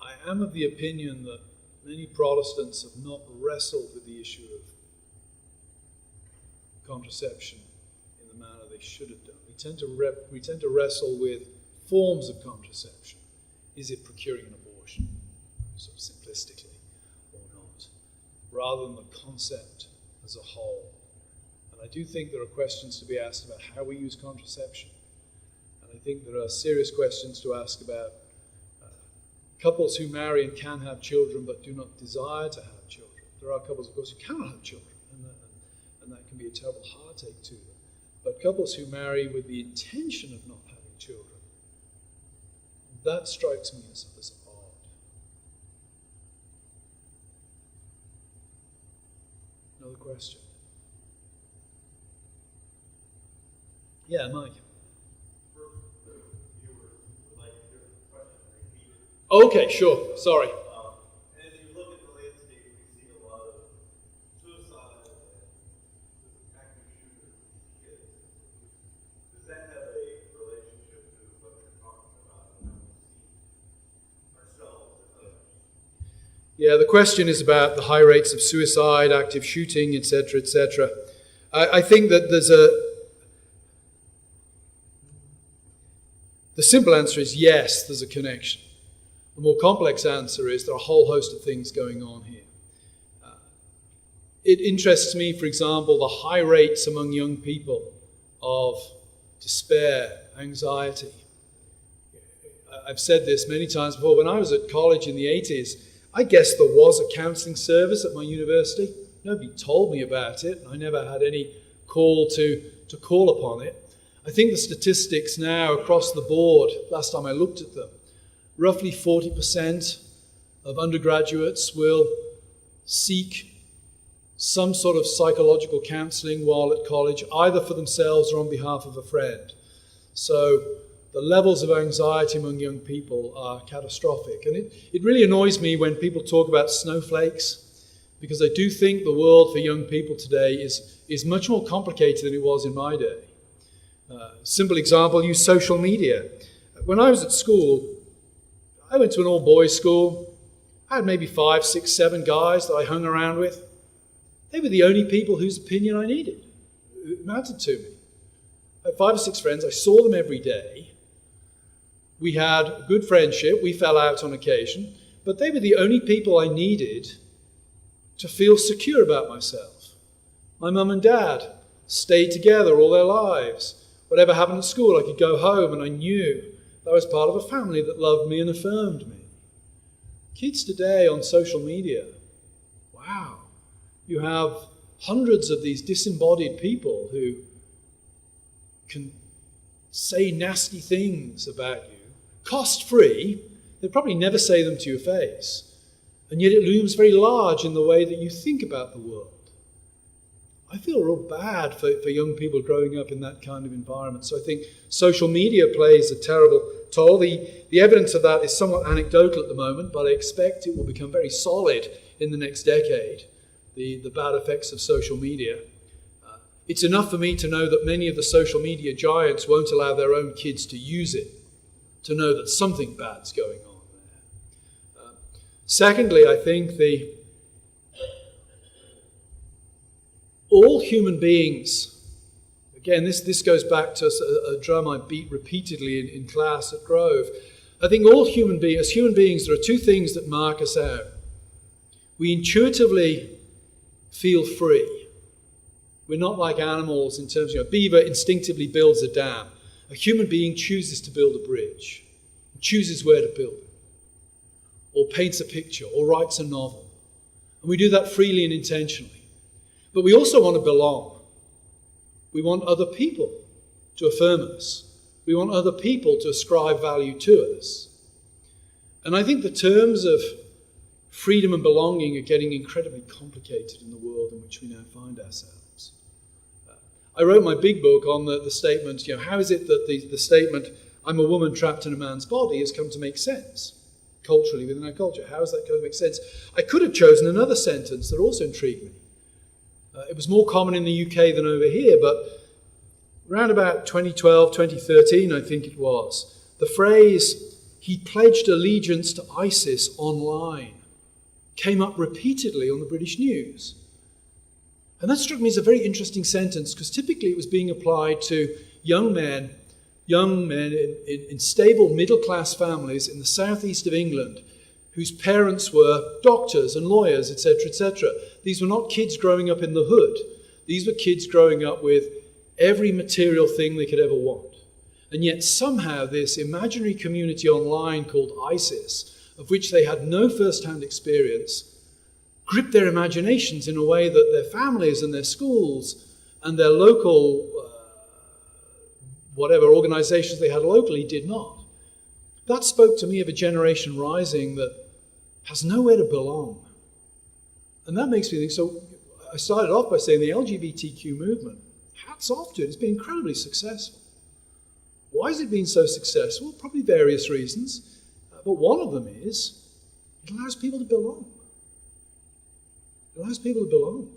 S3: I am of the opinion that many Protestants have not wrestled with the issue of contraception in the manner they should have done. We tend to wrestle with forms of contraception. Is it procuring an abortion, sort of simplistically, or not, rather than the concept as a whole? And I do think there are questions to be asked about how we use contraception. And I think there are serious questions to ask about couples who marry and can have children but do not desire to have children. There are couples, of course, who cannot have children, and and that can be a terrible heartache to them. But couples who marry with the intention of not having children, that strikes me as odd. Another question? Yeah, Mike. Okay, sure. Sorry.
S2: As you look at the landscape, we see a lot of suicide and active shooter kids. Does that have a relationship to what you're talking about when we see ourselves and others?
S3: Yeah, the question is about the high rates of suicide, active shooting, etc., etc. I think that the simple answer is yes, there's a connection. The more complex answer is there are a whole host of things going on here. It interests me, for example, the high rates among young people of despair, anxiety. I've said this many times before. When I was at college in the 80s, I guess there was a counseling service at my university. Nobody told me about it. I never had any call to call upon it. I think the statistics now across the board, last time I looked at them, roughly 40% of undergraduates will seek some sort of psychological counseling while at college, either for themselves or on behalf of a friend. So the levels of anxiety among young people are catastrophic. And it really annoys me when people talk about snowflakes, because I do think the world for young people today is much more complicated than it was in my day. Simple example, use social media. When I was at school, I went to an all-boys school. I had maybe 5, 6, 7 guys that I hung around with. They were the only people whose opinion I needed. It mattered to me. I had 5 or 6 friends. I saw them every day. We had a good friendship. We fell out on occasion. But they were the only people I needed to feel secure about myself. My mum and dad stayed together all their lives. Whatever happened at school, I could go home and I knew that I was part of a family that loved me and affirmed me. Kids today on social media, wow, you have hundreds of these disembodied people who can say nasty things about you, cost-free. They'd probably never say them to your face. And yet it looms very large in the way that you think about the world. I feel real bad for young people growing up in that kind of environment. So I think social media plays a terrible toll. The evidence of that is somewhat anecdotal at the moment, but I expect it will become very solid in the next decade, the bad effects of social media. It's enough for me to know that many of the social media giants won't allow their own kids to use it, to know that something bad's going on there. Secondly, I think all human beings, again, this goes back to a drum I beat repeatedly in class at Grove. I think all human beings, as human beings, there are 2 things that mark us out. We intuitively feel free. We're not like animals in terms of, a beaver instinctively builds a dam. A human being chooses to build a bridge, chooses where to build it, or paints a picture, or writes a novel. And we do that freely and intentionally. But we also want to belong. We want other people to affirm us. We want other people to ascribe value to us. And I think the terms of freedom and belonging are getting incredibly complicated in the world in which we now find ourselves. I wrote my big book on the statement, how is it that the statement, I'm a woman trapped in a man's body, has come to make sense culturally within our culture? How is that going to make sense? I could have chosen another sentence that also intrigued me. It was more common in the UK than over here, but around about 2012, 2013, I think it was, the phrase, he pledged allegiance to ISIS online, came up repeatedly on the British news. And that struck me as a very interesting sentence, because typically it was being applied to young men in stable middle-class families in the southeast of England, whose parents were doctors and lawyers, etc., etc. These were not kids growing up in the hood. These were kids growing up with every material thing they could ever want. And yet somehow this imaginary community online called ISIS, of which they had no first-hand experience, grip their imaginations in a way that their families and their schools and their local, whatever organizations they had locally did not. That spoke to me of a generation rising that has nowhere to belong. And that makes me think, so I started off by saying the LGBTQ movement, hats off to it, it's been incredibly successful. Why has it been so successful? Probably various reasons, but one of them is it allows people to belong. It allows people to belong.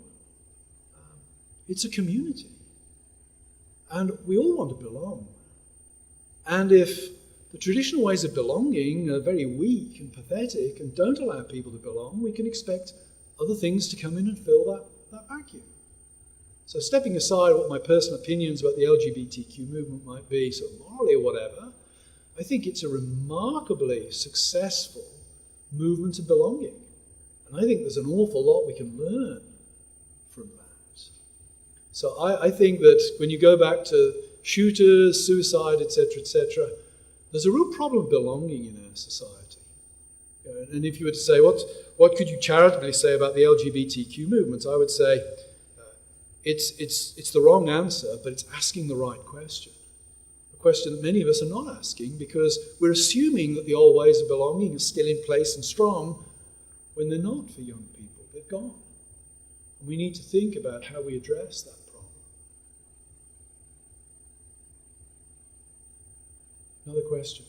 S3: It's a community. And we all want to belong. And if the traditional ways of belonging are very weak and pathetic and don't allow people to belong, we can expect other things to come in and fill that vacuum. So stepping aside what my personal opinions about the LGBTQ movement might be, so morally or whatever, I think it's a remarkably successful movement of belonging. And I think there's an awful lot we can learn from that. So I think that when you go back to shooters, suicide, etc., there's a real problem of belonging in our society. And if you were to say, what could you charitably say about the LGBTQ movement? I would say it's the wrong answer, but it's asking the right question. A question that many of us are not asking because we're assuming that the old ways of belonging are still in place and strong when they're not for young people. They've gone. And we need to think about how we address that problem. Another question.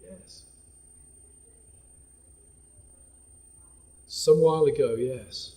S3: Yes. Some while ago, yes.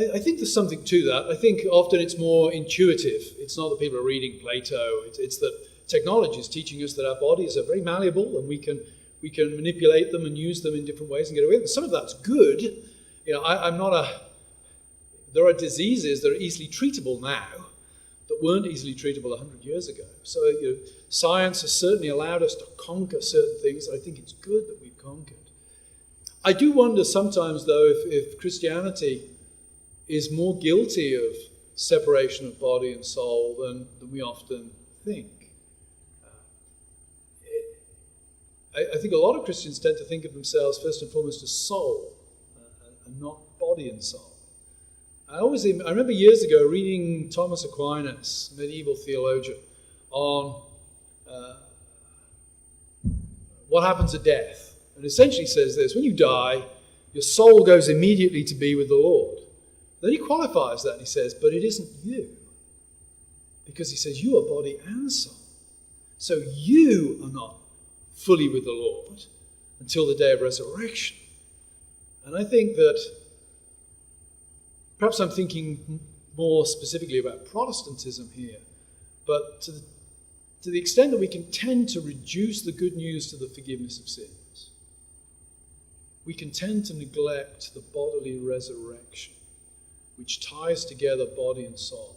S3: I think there's something to that. I think often it's more intuitive. It's not that people are reading Plato. It's that technology is teaching us that our bodies are very malleable and we can manipulate them and use them in different ways and get away with it. Some of that's good. You know, there are diseases that are easily treatable now that weren't easily treatable 100 years ago. So science has certainly allowed us to conquer certain things. I think it's good that we've conquered. I do wonder sometimes, though, if Christianity is more guilty of separation of body and soul than we often think. I think a lot of Christians tend to think of themselves first and foremost as soul and not body and soul. I remember years ago reading Thomas Aquinas, medieval theologian, on what happens at death. And essentially says this: when you die, your soul goes immediately to be with the Lord. Then he qualifies that and he says, but it isn't you. Because he says, you are body and soul. So you are not fully with the Lord until the day of resurrection. And I think that perhaps I'm thinking more specifically about Protestantism here, but to the extent that we can tend to reduce the good news to the forgiveness of sins, we can tend to neglect the bodily resurrection, which ties together body and soul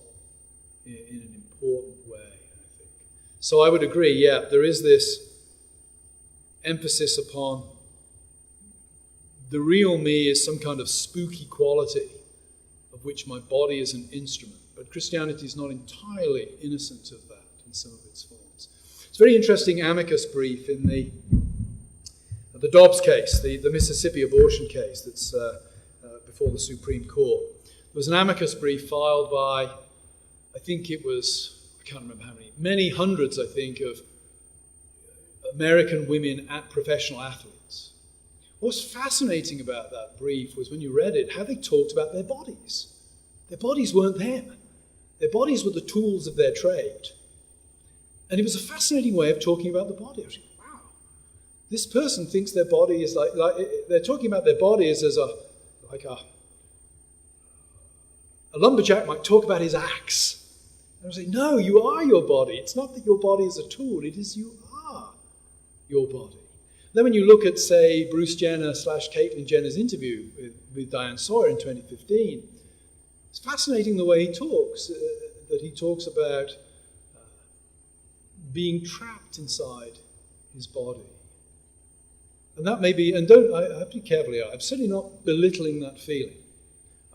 S3: in an important way, I think. So I would agree, yeah, there is this emphasis upon the real me is some kind of spooky quality of which my body is an instrument. But Christianity is not entirely innocent of that in some of its forms. It's a very interesting amicus brief in the Dobbs case, the Mississippi abortion case that's before the Supreme Court. There was an amicus brief filed by, I think it was, I can't remember how many hundreds, I think, of American women professional athletes. What was fascinating about that brief was when you read it, how they talked about their bodies. Their bodies weren't them. Their bodies were the tools of their trade. And it was a fascinating way of talking about the body. I was like, wow, this person thinks their body is like they're talking about their bodies as a lumberjack might talk about his axe. And I was like, no, you are your body. It's not that your body is a tool. It is you are your body. Then when you look at, say, Bruce Jenner / Caitlyn Jenner's interview with Diane Sawyer in 2015, It's fascinating the way he talks, that he talks about being trapped inside his body. And that may be, and I have to be careful here, I'm certainly not belittling that feeling.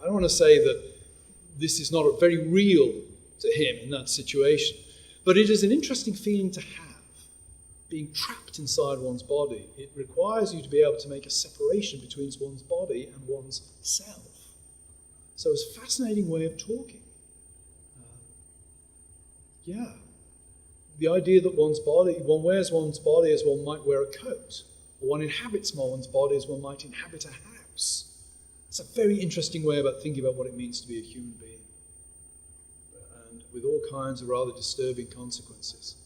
S3: I don't want to say that this is not very real to him in that situation, but it is an interesting feeling to have, being trapped inside one's body. It requires you to be able to make a separation between one's body and one's self. So it's a fascinating way of talking. The idea that one wears one's body as one might wear a coat, or one inhabits one's body as one might inhabit a house. It's a very interesting way about thinking about what it means to be a human being, and with all kinds of rather disturbing consequences.